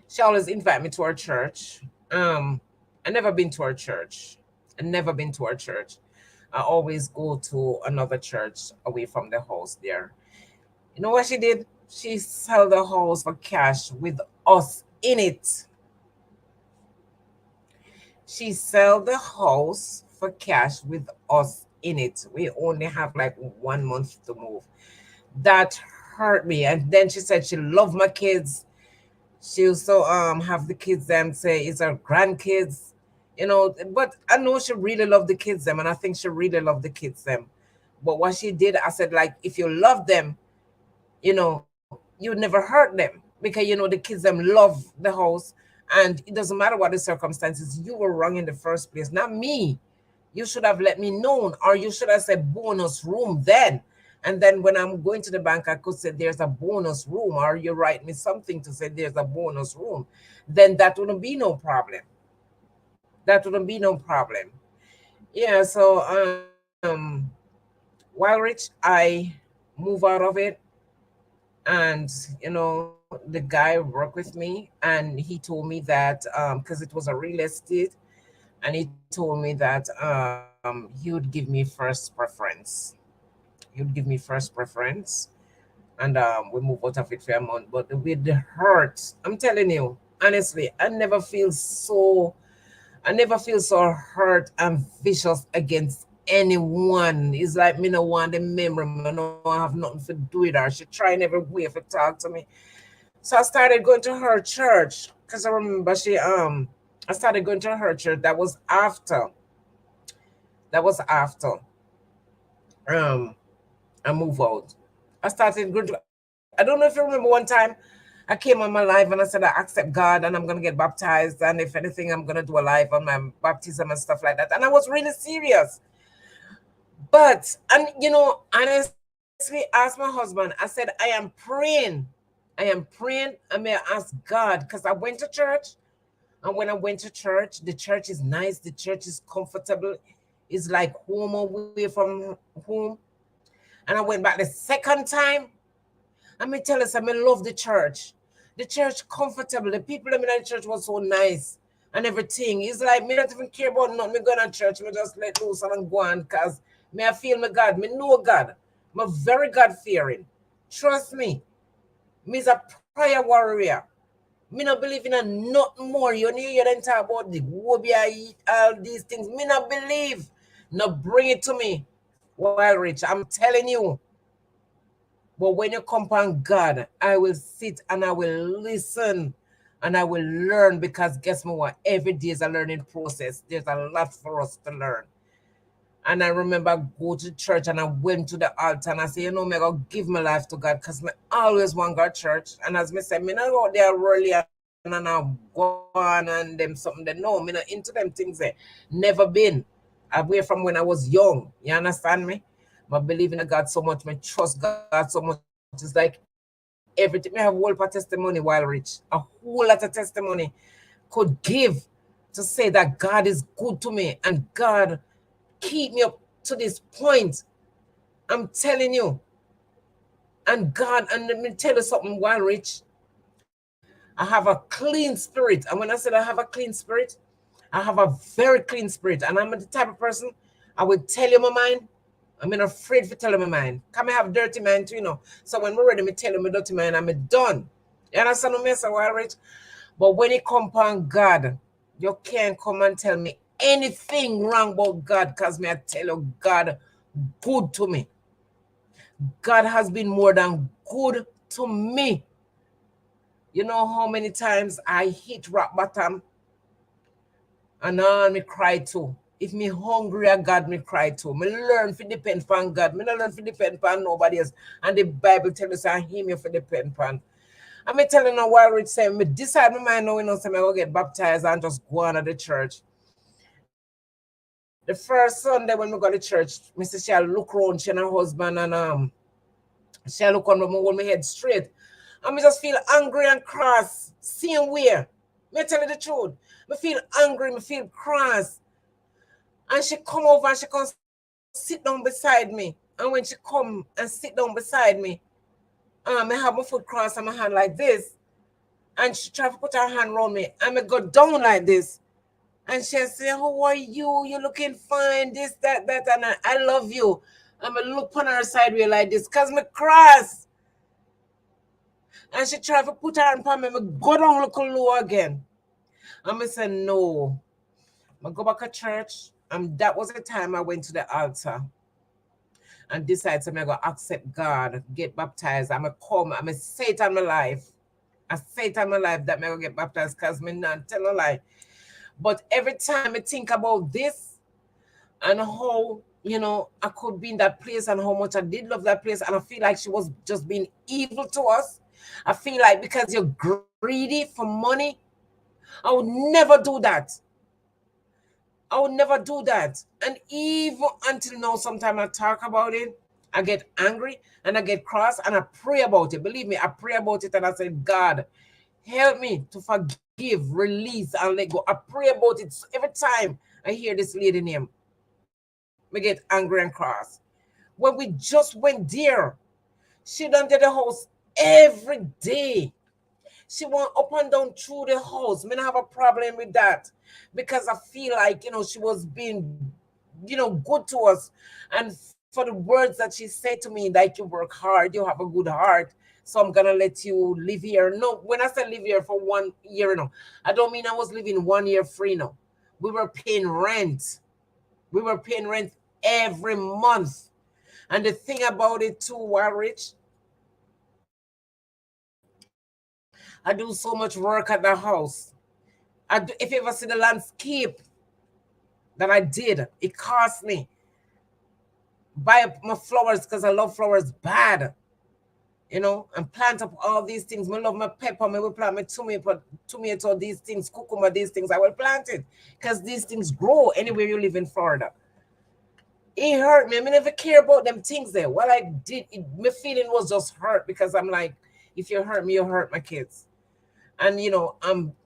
she always invite me to her church. Um, I never been to her church. I never been to her church. I always go to another church away from the house there. You know what she did? She sell the house for cash with us in it. She sell the house for cash with us in it. We only have like 1 month to move. That hurt me. And then she said she loved my kids. She also have the kids them say it's her grandkids, but I know she really loved the kids them, and I think she really loved the kids them. But what she did, I said, like, if you love them, you never hurt them because the kids them love the house, and it doesn't matter what the circumstances. You were wrong in the first place, not me. You should have let me know, or you should have said bonus room then. And then when I'm going to the bank, I could say there's a bonus room, or you write me something to say there's a bonus room. Then that wouldn't be no problem. That wouldn't be no problem. Yeah, so while rich, I move out of it, and the guy worked with me, and he told me that because it was a real estate, and he told me that he would give me first preference. He would give me first preference, and we move out of it for a month. But with the hurt, I'm telling you, honestly, I never feel so hurt and vicious against anyone. It's like me no want the memory, me no have nothing to do with her. She trying every way to talk to me. So I started going to her church because I remember I started going to her church. That was after um I move out. I started going to, I don't know if you remember one time I came on my live and I said I accept God and I'm gonna get baptized, and if anything I'm gonna do a live on my baptism and stuff like that. And I was really serious. But honestly asked my husband, I said I am praying. I may ask God because I went to church, and when I went to church, the church is nice, the church is comfortable, it's like home away from home. And I went back the second time. I may tell us, I may love the church. The church comfortable. The people in the church was so nice and everything. It's like me not even care about nothing. Me going to church, me just let loose and go on because me I feel my God. Me know God. I'm very God-fearing. Trust me. Me's a prayer warrior. Me not believe in a nothing more. You need you then talk about the wobia eat all these things. Me not believe. No bring it to me. Well, Rich, I'm telling you. But when you come on God, I will sit and I will listen and I will learn because guess me what? Every day is a learning process. There's a lot for us to learn. And I remember go to church and I went to the altar and I say, you know, me go give my life to God because me always want God church. And as me said, me not go there early and I go on and them something that no, me not into them things there. Never been. Away from when I was young. You understand me? I believe in God so much, I trust God so much. It's like everything. I have a whole lot of testimony while rich. A whole lot of testimony could give to say that God is good to me and God keep me up to this point. I'm telling you. And God, and let me tell you something, while rich, I have a clean spirit. And when I said I have a clean spirit, I have a very clean spirit. And I'm the type of person I will tell you my mind. I'm not afraid to tell you my mind. Come I have dirty mind too, you know. So when we're ready, me tell you my dirty mind, I'm done. You understand what I mean? So while rich. But when it comes upon God, you can't come and tell me anything wrong about God because me I tell you God good to me. God has been more than good to me. You know how many times I hit rock bottom and on me cry too. If me hungry at God, me cry too. Me learn to depend upon God. Me not learn to depend upon nobody else. And the Bible tells us I him you for depend upon. I'm telling you while Rich saying me decide my mind now, you know, so I go get baptized and just go on to the church. The first Sunday when we go to church, Mrs. Shall look around, she and her husband, and she look on me, hold my head straight. And me just feel angry and cross. Same way. Me tell you the truth. Me feel angry, me feel cross. And she come over and she come sit down beside me. And when she come and sit down beside me, I have my foot crossed and my hand like this. And she try to put her hand around me. And I go down like this. And she say, how are you? You looking fine, this, that, and I love you. I'm going to look on her side way like this because me cross. And she try to put her hand on me. I go down look low again. And I say, no. I go back to church. And that was the time I went to the altar and decided to go accept God, get baptized. I'm going to come. I'm going to say it on my life. I say it on my life that I'm going to get baptized because I'm not telling a lie. But every time I think about this and how, you know, I could be in that place and how much I did love that place, and I feel like she was just being evil to us. I feel like because you're greedy for money, I would never do that. I would never do that. And even until now, sometimes I talk about it, I get angry and I get cross and I pray about it. Believe me, I pray about it and I say, God, help me to forgive, release, and let go. I pray about it every time I hear this lady name. Me get angry and cross. When we just went there, she done to the house every day. She went up and down through the house. Me not have a problem with that because I feel like, you know, she was being, you know, good to us. And for the words that she said to me, like, you work hard, you have a good heart, so I'm gonna let you live here. No, when I say live here for 1 year, no, I don't mean I was living 1 year free. No, we were paying rent. We were paying rent every month. And the thing about it too, Rich, I do so much work at the house. If you ever see the landscape that I did, it cost me. Buy up my flowers because I love flowers bad, you know, and plant up all these things. I love my pepper, I will plant my tomato, these things, cucumber, these things. I will plant it because these things grow anywhere you live in Florida. It hurt me. I never care about them things there. What I did, my feeling was just hurt because I'm like, if you hurt me, you hurt my kids. And you know,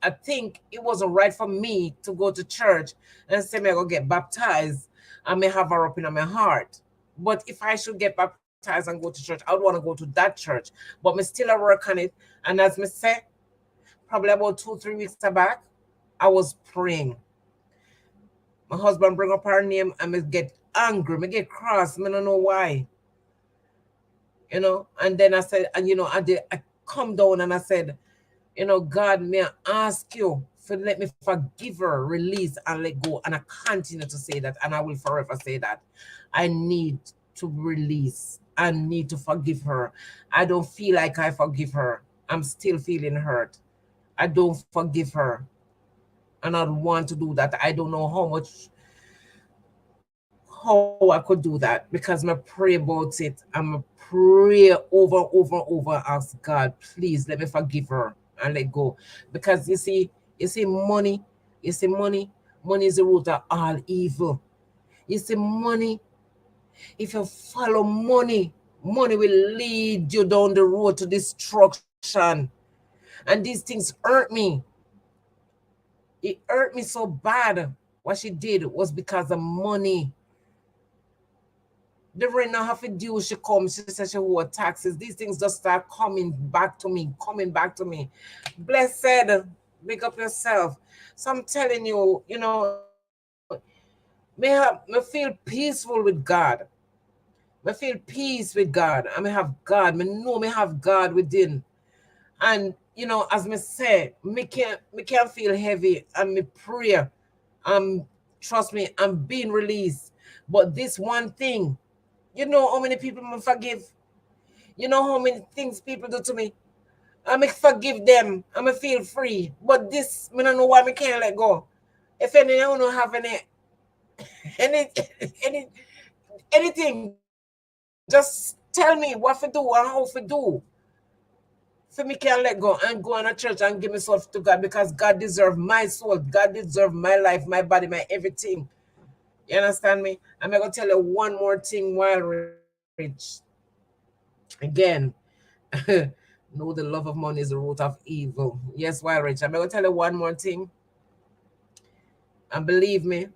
I think it wasn't right for me to go to church and say me I go get baptized and may have her up in my heart. But if I should get baptized and go to church, I would want to go to that church. But me still I work on it. And as me say, probably about 2-3 weeks back, I was praying. My husband bring up her name and me get angry, me get cross, me don't know why. you know. And then I said, and you know, I come down and I said, you know, God, may I ask you for let me forgive her, release, and let go. And I continue to say that, and I will forever say that. I need to release. I need to forgive her. I don't feel like I forgive her. I'm still feeling hurt. I don't forgive her. And I don't want to do that. I don't know how I could do that because I pray about it. I'm pray over, ask God, please let me forgive her and let go. Because you see, money is the root of all evil. You see, money, if you follow money, money will lead you down the road to destruction. And these things hurt me. It hurt me so bad. What she did was because of money. The rent not have to due, she comes, she says she owe taxes. These things just start coming back to me, coming back to me. Blessed, big up yourself. So I'm telling you, you know, me feel peaceful with God. Me feel peace with God. I may have God. Me know me have God within. And you know, as me say, me can't feel heavy and me pray. Um, trust me, I'm being released. But this one thing, you know how many people me forgive? You know how many things people do to me? I may forgive them. I may feel free. But this, me don't know why me can't let go. If any, I don't have any, any, anything. Just tell me what to do and how to do. For me can let go and go on a church and give myself to God because God deserves my soul. God deserves my life, my body, my everything. You understand me? I'm gonna tell you one more thing while rich. Again, know the love of money is the root of evil. Yes, while rich. I'm gonna tell you one more thing. And believe me,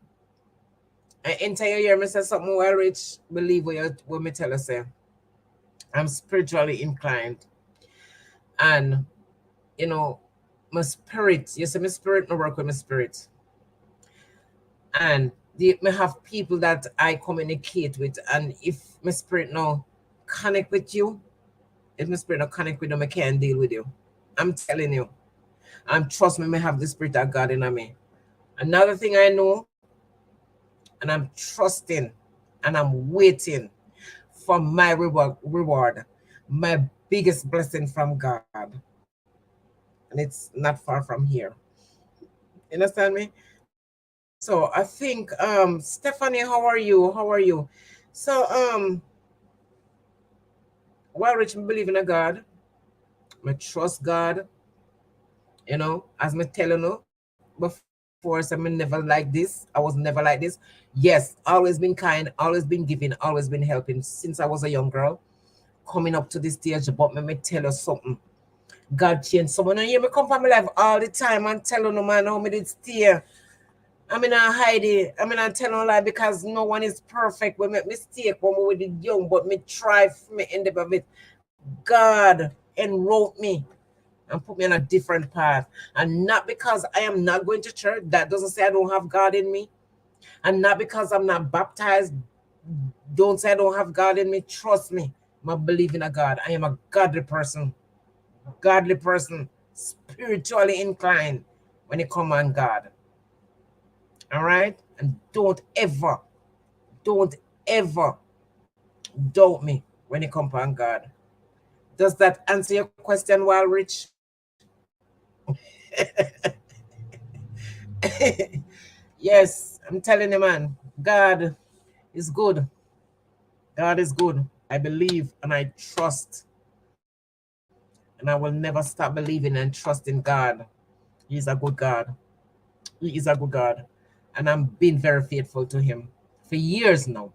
I enter your ear, me say something while rich. Believe what me tell you say. I'm spiritually inclined. And you know, my spirit, you see my spirit, I work with my spirit. And me have people that I communicate with. And if my spirit now connect with you, if my spirit not connect with them, I can't deal with you. I'm telling you. And trust me, I have the spirit of God in me. Another thing I know, and I'm trusting and I'm waiting for my reward, my biggest blessing from God. And it's not far from here. You understand me? So I think Stephanie, how are you? How are you? So while rich me believe in a God, I trust God, you know, as me telling you before, so me never like this. I was never like this. Yes, always been kind, always been giving, always been helping since I was a young girl, coming up to this stage. But me tell you something. God changed someone. And hear me come from my life all the time and tell you no man how me did stay. I mean, I hide it. I mean, I tell no lie because no one is perfect. We make mistake when we were young, but me try, me end up with God enwrote me and put me on a different path. And not because I am not going to church. That doesn't say I don't have God in me. And not because I'm not baptized. Don't say I don't have God in me. Trust me. I believe in a God. I am a godly person. Godly person. Spiritually inclined when it comes on God. All right? And don't ever doubt me when it comes on God. Does that answer your question, Wild Rich? Yes, I'm telling you, man. God is good. God is good. I believe and I trust. And I will never stop believing and trusting God. He is a good God. He is a good God. And I'm being very faithful to Him for years now.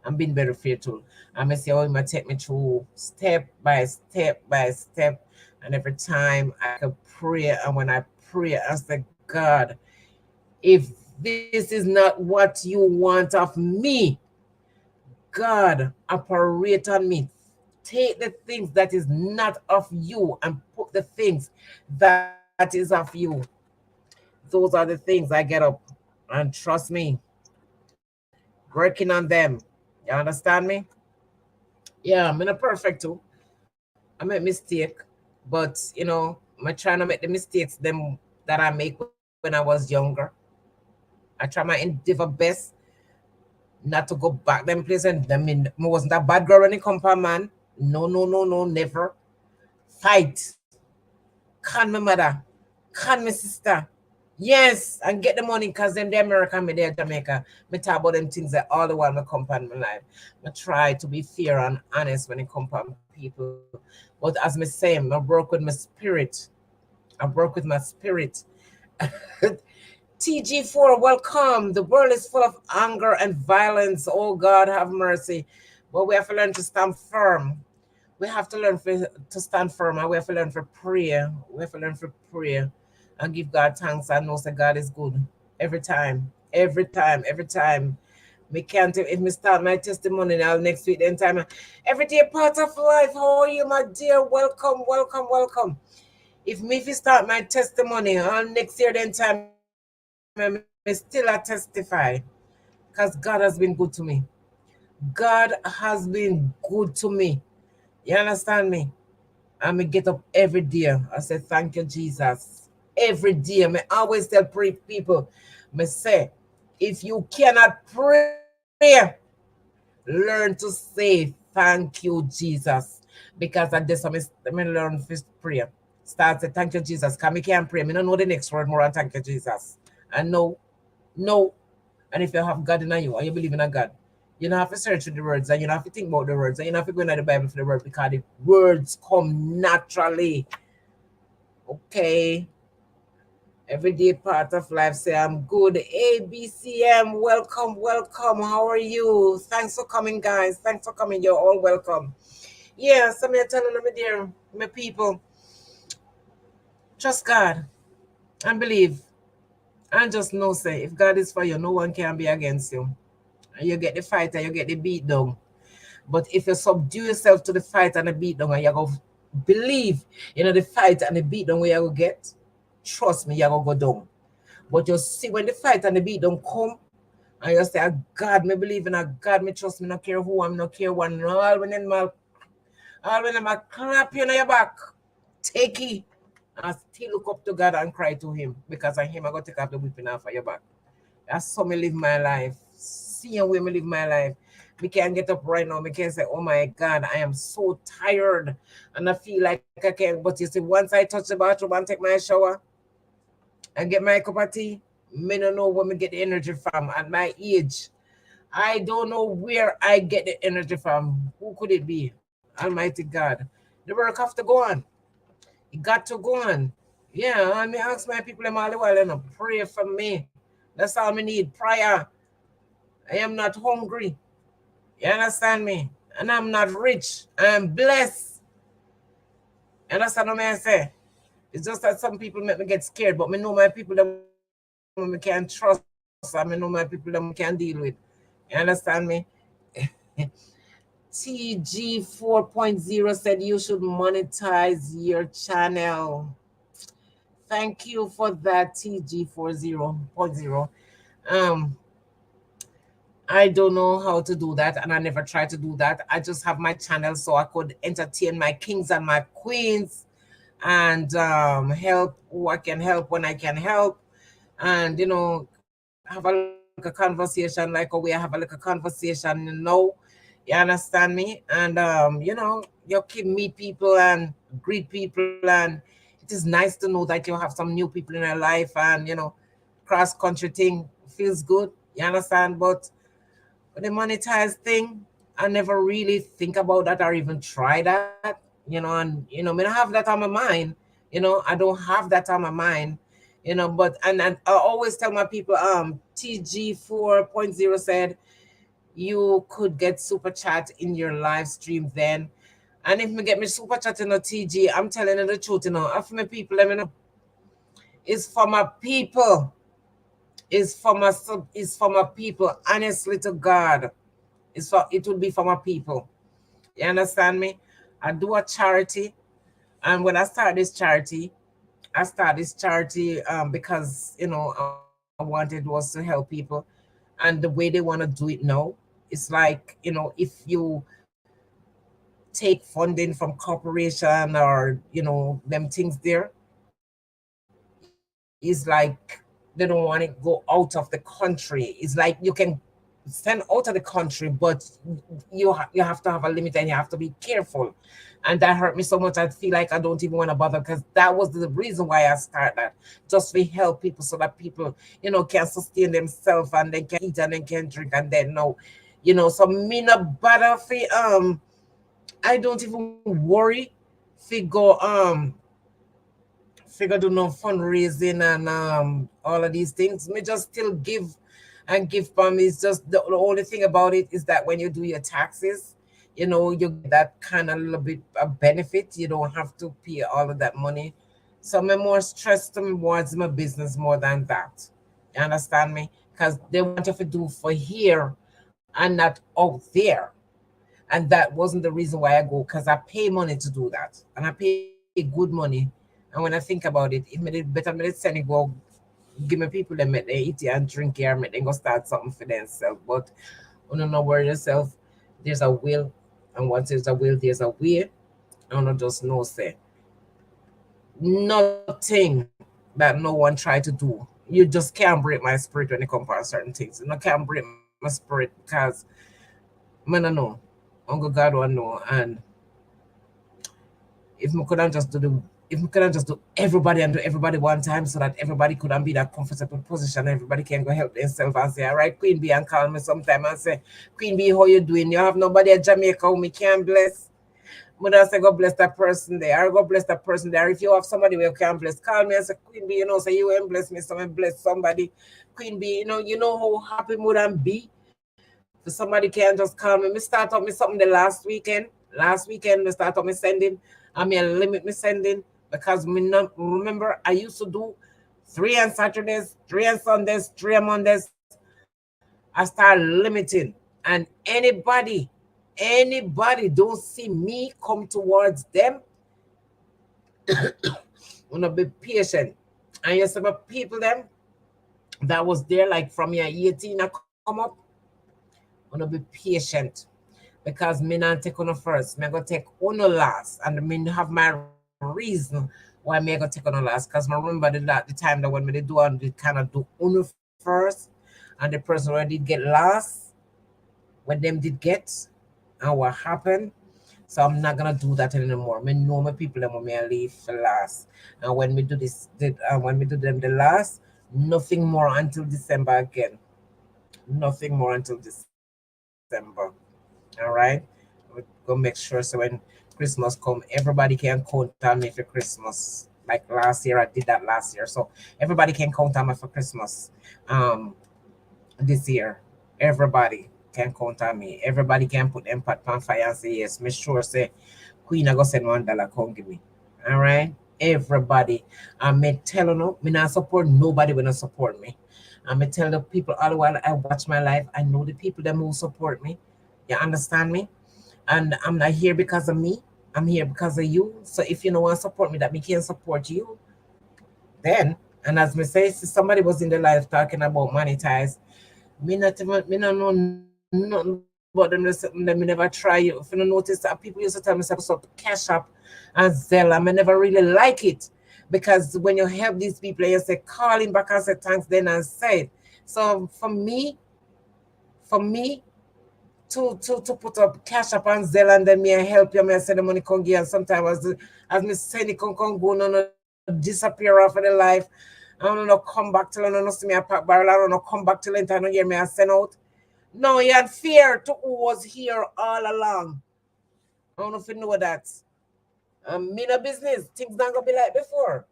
I'm being very faithful. I'm going to say, oh, He might take me through step by step by step. And every time I could pray, and when I pray, I say, God, if this is not what you want of me, God, operate on me. Take the things that is not of you and put the things that is of you. Those are the things I get up and trust me, working on them. You understand me? Yeah, I'm not perfect too. I make mistake, but I try not make the mistakes them that I make when I was younger. I try my endeavor best not to go back them place, and I mean I wasn't a bad girl when it come from man. No, no, no, no, never. Fight. Can my mother. Can my sister. Yes, and get the money because them the American, me there Jamaica. Me talk about them things that all the while me come on my life. Me try to be fair and honest when it come on people. But as me say, I work with my spirit. I work with my spirit. TG4, welcome. The world is full of anger and violence. Oh God, have mercy. But we have to learn to stand firm. We have to learn to stand firm, and we have to learn for prayer. We have to learn for prayer and give God thanks and know that God is good every time, every time, every time. Me can't if me start my testimony now next week, then time. Every day part of life. How are you, my dear? Welcome, welcome, welcome. If me if start my testimony next year, then time I still a testify because God has been good to me. God has been good to me. You understand me? I me get up every day. I say thank you, Jesus. Every day, me always tell people, me say, if you cannot pray, learn to say thank you, Jesus, because I just me learn first prayer. Start say thank you, Jesus. Cause me can't pray. Me don't know the next word more than thank you, Jesus. And no. And if you have God in you and you believe in a God, you don't have to search for the words and you don't have to think about the words and you don't have to go into the Bible for the word because the words come naturally. Okay. Everyday part of life say I'm good. ABCM, welcome, welcome. How are you? Thanks for coming, guys. Thanks for coming. You're all welcome. Yeah, so me telling them, dear, my people, trust God and believe. And just know, say, if God is for you, no one can be against you. And you get the fight and you get the beat down. But if you subdue yourself to the fight and the beat down and you go believe, the fight and the beat down where you go get, trust me, you go go down. But you see when the fight and the beat down come, and you say, God, me believe in a God, me trust me, no care who I'm, no care one, all when them clap you on your back, take it, and still look up to God and cry to him, because of him I go take off the whipping off of your back. That's how me live my life. See way me live my life. Me can get up right now. Me can say, oh my God, I am so tired. And I feel like I can't. But you see, once I touch the bathroom and take my shower and get my cup of tea, me don't know where me get the energy from at my age. I don't know where I get the energy from. Who could it be? Almighty God. The work have to go on. It got to go on. Yeah, and me ask my people them all the while, pray for me. That's all me need. Prayer. I am not hungry. You understand me? And I'm not rich. I'm blessed. You understand what I say? It's just that some people make me get scared, but me know my people that we can trust, and me know my people that we can deal with. You understand me? TG 4.0 said you should monetize your channel. Thank you for that, TG 4.0. Um, I don't know how to do that, and I never tried to do that. I just have my channel so I could entertain my kings and my queens and help who I can help when I can help, and have a little conversation like we have a little conversation. You understand me? And you keep meet people and greet people, and it is nice to know that you have some new people in your life, and cross country thing feels good. You understand? But the monetized thing, I never really think about that or even try that, and me don't have that on my mind. I don't have that on my mind, but and I always tell my people, TG 4.0 said you could get super chat in your live stream then. And if me get me super chat in a TG, I'm telling you the truth, after my people, let me know. It's for my people. It's for my people. Honestly to God. It would be for my people. You understand me? I do a charity, and when I start this charity because I wanted was to help people, and the way they want to do it now, it's like if you take funding from corporation or them things there, is like they don't want it go out of the country. It's like you can send out of the country, but you have to have a limit and you have to be careful. And that hurt me so much. I feel like I don't even want to bother, because that was the reason why I started that, just to help people so that people can sustain themselves and they can eat and they can drink, and then no, so me not bother for I don't even worry figure do no fundraising and all of these things. Me just still give and give from. It's just the only thing about it is that when you do your taxes, you get that kind of little bit of benefit. You don't have to pay all of that money. So I'm more stressed towards my business more than that. You understand me? Because they want you to do for here and not out there. And that wasn't the reason why I go, because I pay money to do that. And I pay good money. And when I think about it, it made it better, made it send it go give me people that make they eat it and drink here, make them go start something for themselves. But you don't know where yourself, there's a will, and once there's a will, there's a way. I don't just know say nothing that no one tried to do. You just can't break my spirit when it comes to certain things. You can't break my spirit because man I know. Uncle God will know. And if we couldn't just do everybody and do everybody one time, so that everybody couldn't be that comfortable position, everybody can go help themselves and say, all right, Queen Bee, and call me sometime and say, Queen Bee, how you doing? You have nobody at Jamaica who me can bless. Mother say, God bless that person there. Or God bless that person there. If you have somebody who can bless, call me and say, Queen Bee, say you ain't bless me, so I bless somebody. Queen Bee, how happy would I be if somebody can just call me. Me start up me something the last weekend. Last weekend, me start up me sending. I mean, limit me sending, because me not remember I used to do 3 on Saturdays, 3 on Sundays, 3 on Mondays. I start limiting, and anybody don't see me come towards them, wanna be patient. And you see my people them that was there like from your 18 I come up, wanna be patient. Because me not take on first, me go take on last, and me have my reason why me go take on last. Because I remember the time that when me they do and they kind of do on first, and the person already get last when them did get, and what happened. So I'm not gonna do that anymore. Me know my people them when me I leave for last, and when we do when we do them the last, nothing more until December again. Nothing more until December. All right. We go make sure so when Christmas come, everybody can count on me for Christmas. Like last year, I did that last year, so everybody can count on me for Christmas. Um, this year, everybody can count on me. Everybody can put impact on fire and say yes. Me sure say Queen I go send $1 come give me. All right, everybody. I me tell you, me not support nobody when not support me. I me tell the people all the while I watch my life. I know the people that will support me. You understand me? And I'm not here because of me. I'm here because of you. So if you don't want to support me, that me can support you. Then, and as me say, somebody was in the live talking about monetize. Me not know nothing about them. Let me never try. If you don't notice that people used to tell me say put up Cash App and Zelle, I me never really like it. Because when you help these people, you say call him back and say thanks then and say it. So for me, to put up Cash App and Zelle, and then me I help you, me I send the money come give, and sometimes as me send it come go, no disappear off of the life. I don't know come back till I don't know see me a pack barrel. I don't know come back till I don't hear me I send out. No, you had fear to who was here all along. I don't know if you know that. Me no business. Things not gonna be like before.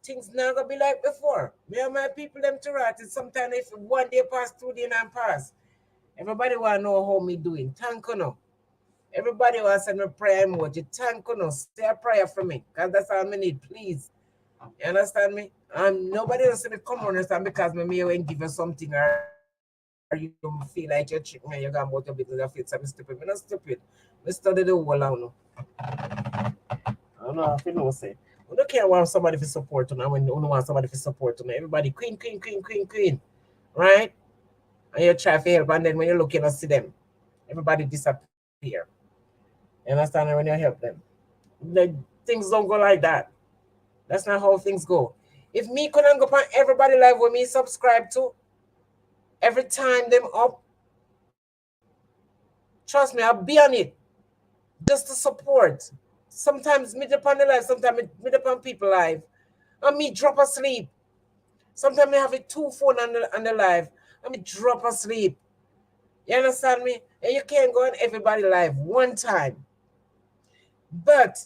Things not gonna be like before. Me and my people them to right. Sometimes if one day pass, 2 days and pass. Everybody wanna know how me doing. Thank you no. Everybody want to send me prayer emoji. Thank you no. Say a prayer for me. Because that's all I need, please. You understand me? Nobody else me come understand because me may when give you something or you feel like you trick me, you got about your business, you feel so stupid. Me not stupid. Me study the whole out no. I don't know if you know say. We don't care want somebody to support you now when you don't want somebody to support you. Everybody queen, queen, queen, queen, queen. Right? And you try to help and then when you look you don't see them. Everybody disappear. You understand? When you help them, the things don't go like that. That's not how things go. If me couldn't go on everybody live with me subscribe to every time them up, trust me, I'll be on it just to support. Sometimes me depend on the live, sometimes me depend people live, and me drop asleep. Sometimes I have a two phone on the live, and me drop asleep. You understand me? And you can't go on everybody live one time. But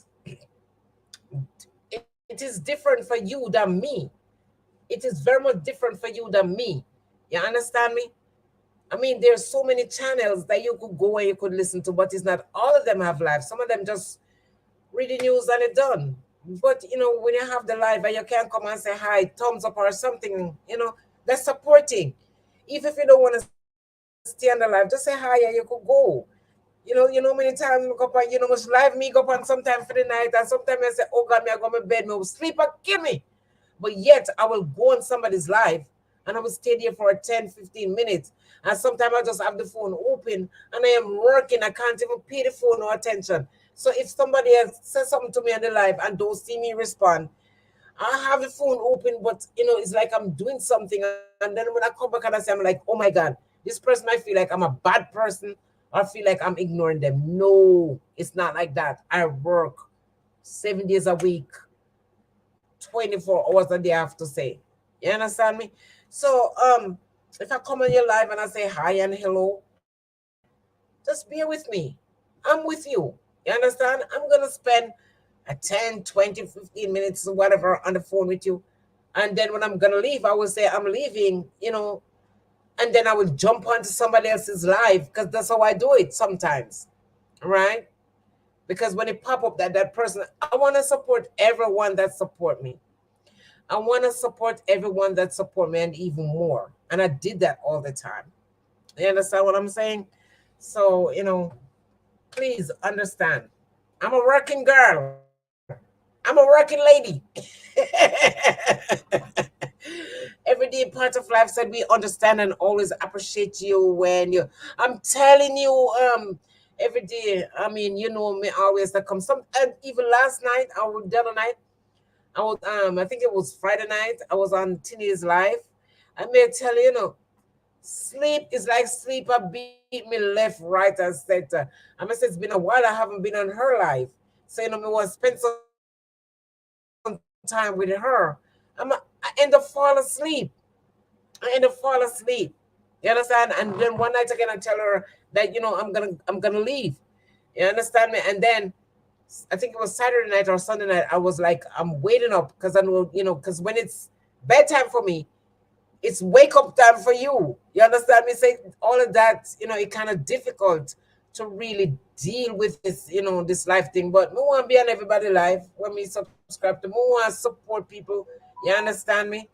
it is different for you than me. It is very much different for you than me. You understand me? I mean, there's so many channels that you could go and you could listen to, but it's not all of them have live. Some of them just read the news and it's done. But when you have the live and you can come and say hi, thumbs up or something, that's supporting. Even if you don't want to stay on the live, just say hi and you could go. Many times we go up and must live me go up on sometime for the night, and sometimes I say, oh God, me I go to my bed, me will sleep and kill me. But yet I will go on somebody's live and I will stay there for 10, 15 minutes. And sometimes I just have the phone open and I am working. I can't even pay the phone no attention. So if somebody else says something to me on the live and don't see me respond, I have the phone open, but it's like I'm doing something. And then when I come back and I say, I'm like, oh my God, this person might feel like I'm a bad person or feel like I'm ignoring them. No, it's not like that. I work 7 days a week, 24 hours a day, I have to say. You understand me? So if I come on your live and I say hi and hello, just bear with me. I'm with you. You understand? I'm gonna spend a 10, 20, 15 minutes or whatever on the phone with you. And then when I'm gonna leave, I will say I'm leaving, and then I will jump onto somebody else's live because that's how I do it sometimes. Right? Because when it pop up that person, I want to support everyone that support me. I want to support everyone that support me and even more. And I did that all the time. You understand what I'm saying? So, please understand. I'm a working girl. I'm a working lady. Every day part of life said we understand and always appreciate you when you I'm telling you, every day. I mean, me always that come some, and even last night, or the other night, I was I think it was Friday night. I was on Tina's live. I may tell you, sleep is like sleeper beat me left, right, and center. I must say it's been a while I haven't been on her live. So me want to spend some time with her. I end up fall asleep. I end up fall asleep. You understand? And then one night again I tell her that I'm gonna leave. You understand me? And then I think it was Saturday night or Sunday night. I was like, I'm waiting up because I know, because when it's bedtime for me, it's wake up time for you. You understand me? Say all of that, it kind of difficult to really deal with this, this life thing. But me want to be on everybody life when me subscribe to me want to support people. You understand me?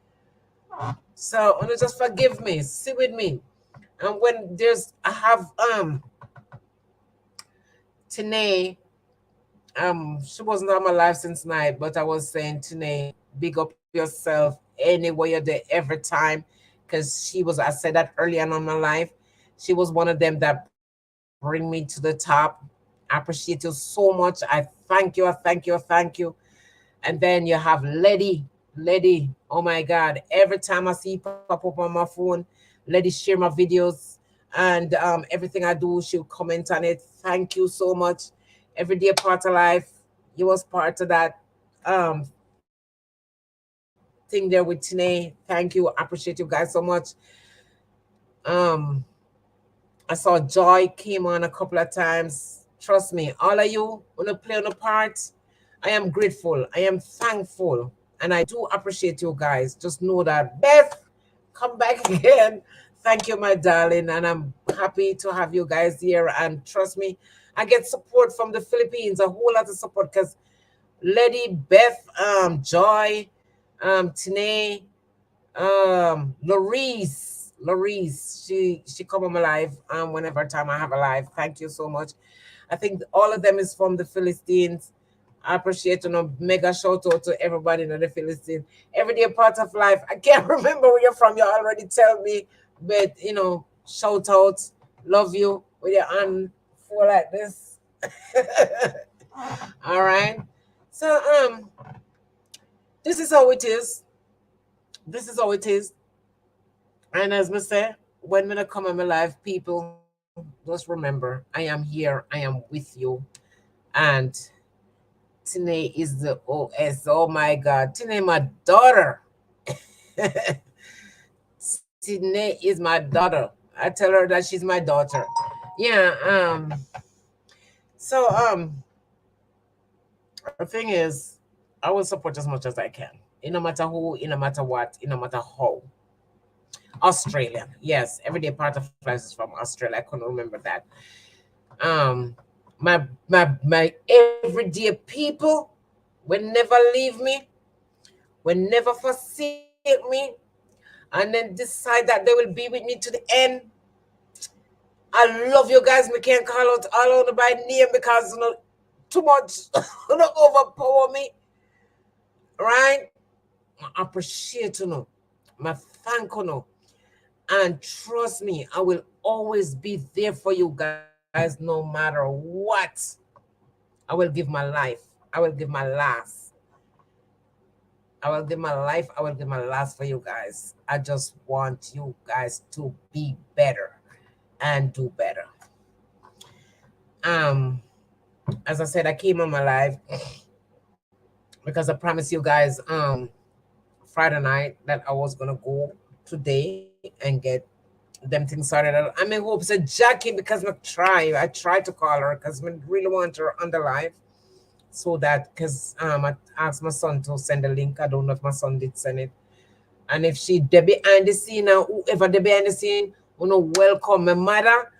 So just forgive me, sit with me. And when I have Tanae, she wasn't on my life since night, but I was saying, Tanae, big up yourself anywhere you're there every time, because she was, I said that early on my life, she was one of them that bring me to the top. I appreciate you so much. I thank you, I thank you, I thank you. And then you have Lady, oh my God, every time I see you pop up on my phone, Lady share my videos, and everything I do, she'll comment on it. Thank you so much. Every day part of life, you was part of that um thing there with Tine. Thank you, appreciate you guys so much. um I saw Joy came on a couple of times. Trust me, all of you wanna play on a part. I am grateful. I am thankful. And I do appreciate you guys. Just know that Beth, come back again. Thank you, my darling. And I'm happy to have you guys here. And trust me, I get support from the Philippines, a whole lot of support because Lady Beth, Joy, Tine, Larice, she come on my live whenever time I have a live. Thank you so much. I think all of them is from the Philistines. I appreciate mega shout out to everybody in the Philistines. Every day part of life. I can't remember where you're from. You already tell me, but shout out, love you with your hand full like this. All right. So this is how it is. This is how it is. And as I say, when I come in my life, people, just remember I am here, I am with you. And Tine is the OS. Oh my God. Tine, my daughter. Tine is my daughter. I tell her that she's my daughter. Yeah, so the thing is, I will support as much as I can. In no matter who, in no matter what, in no matter how. Australia. Yes, everyday part of life is from Australia. I couldn't remember that. Um, my everyday people will never leave me, will never forsake me, and then decide that they will be with me to the end. I love you guys. Me can't call out all out by name because too much overpower me, right? I appreciate my thank and trust me, I will always be there for you guys no matter what. I will give my life. I will give my last. I will give my life. I will give my last for you guys. I just want you guys to be better and do better. Um, as I said, I came on my live because I promised you guys Friday night that I was gonna go today and get them things sorted out. I'm in hopes of Jackie because I tried to call her because I really want her on the live so that because I asked my son to send a link. I don't know if my son did send it. And if she they behind the scene now, whoever they behind the scene, welcome my mother.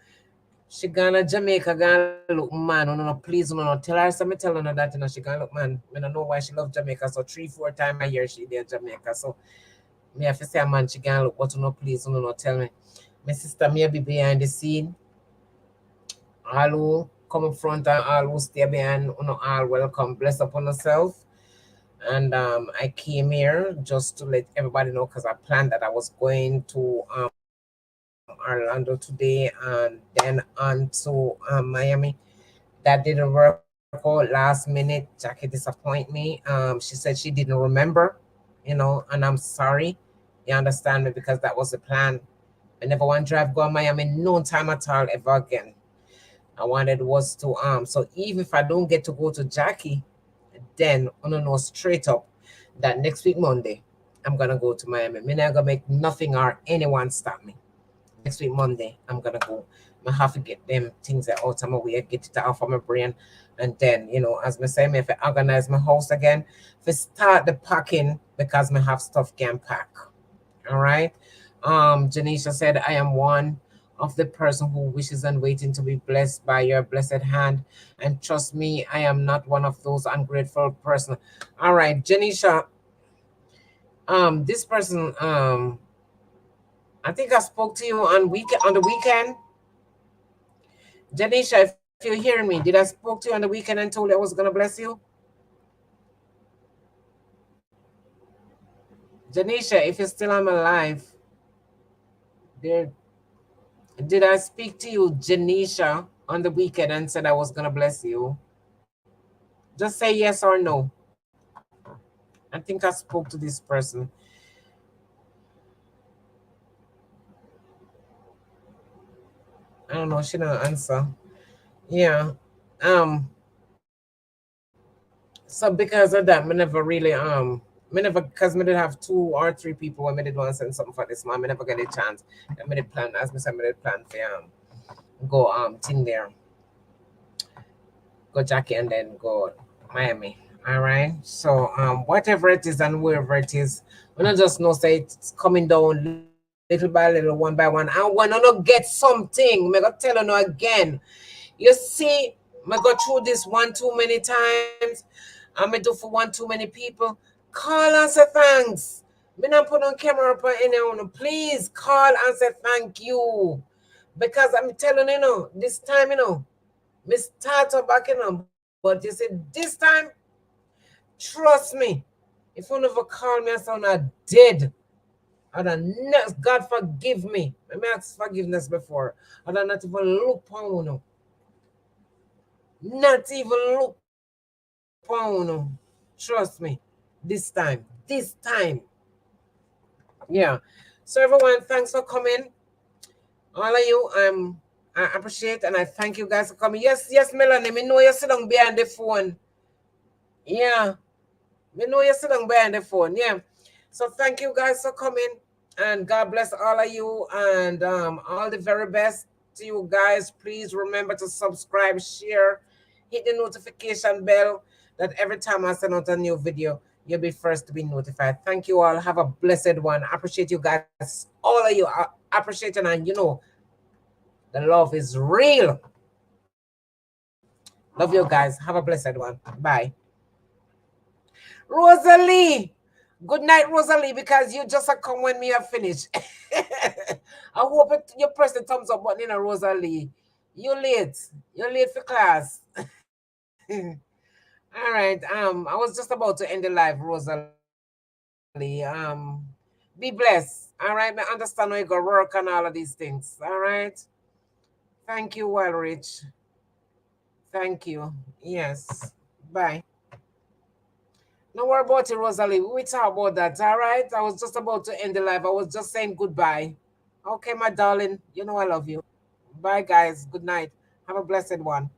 She gonna Jamaica gonna look man, please, tell her some tell her that she gonna look man. I don't know why she love Jamaica. So 3-4 times a year she there Jamaica. So me have to say man she gonna look but please, tell me. My sister may be behind the scene. All who come up front and all who stay behind, all welcome. Bless upon yourself. And I came here just to let everybody know because I planned that I was going to Orlando today and then on to Miami. That didn't work out last minute. Jackie disappointed me. She said she didn't remember, and I'm sorry. You understand me because that was the plan. I never want to drive go to Miami no time at all ever again. I wanted was to so even if I don't get to go to Jackie, then know straight up that next week Monday I'm gonna go to Miami. Me not gonna make nothing or anyone stop me. Next week Monday I'm gonna go. I have to get them things out of my way, get it out of my brain, and then as I say, me if I organize my house again, if I start the packing because I have stuff can pack. All right. Janisha said, I am one of the person who wishes and waiting to be blessed by your blessed hand. And trust me, I am not one of those ungrateful person. All right, Janisha, this person, I think I spoke to you on the weekend. Janisha, if you're hearing me, did I spoke to you on the weekend and told you I was gonna bless you? Janisha, if you're still on my live, there did I speak to you, Janisha, on the weekend and said I was gonna bless you? Just say yes or no. I think I spoke to this person. I don't know. She don't answer. Yeah. Um. So because of that, me never really me never because me did have 2 or 3 people when me did want to send something for this man. Me never get a chance. And me did plan as me said me did plan for go thing there, go Jackie and then go Miami. All right. So whatever it is and wherever it is, we not just know say it's coming down little by little, one by one. I want to get something. Me go tell you no again. You see, me go through this one too many times. I me do for one too many people. Call and say thanks. Me not put on camera up or anyone. Please call and say thank you. Because I'm telling this time, me start up back but you see, this time, trust me, if you never call me, I sound not dead. I don't next God forgive me. I may ask forgiveness before. I don't not even look upon you. Not even look upon. Trust me. This time. This time. Yeah. So everyone, thanks for coming. All of you, I appreciate and I thank you guys for coming. Yes, yes, Melanie. Me know you sit down behind the phone. Yeah. Me know you sit down behind the phone. Yeah. So thank you guys for coming. And God bless all of you. And all the very best to you guys. Please remember to subscribe, share, hit the notification bell that every time I send out a new video, you'll be first to be notified. Thank you all. Have a blessed one. I appreciate you guys. All of you. I appreciate it. And you know, the love is real. Love you guys. Have a blessed one. Bye. Rosalie. Good night, Rosalie, because you just come when me have finished. I hope you press the thumbs up button, Rosalie. You late. You're late for class. All right. I was just about to end the live, Rosalie. Be blessed. All right. I understand why you got work and all of these things. All right. Thank you, Wildrich. Thank you. Yes. Bye. No worry about it, Rosalie. We talk about that. All right. I was just about to end the live. I was just saying goodbye. Okay, my darling. You know I love you. Bye, guys. Good night. Have a blessed one.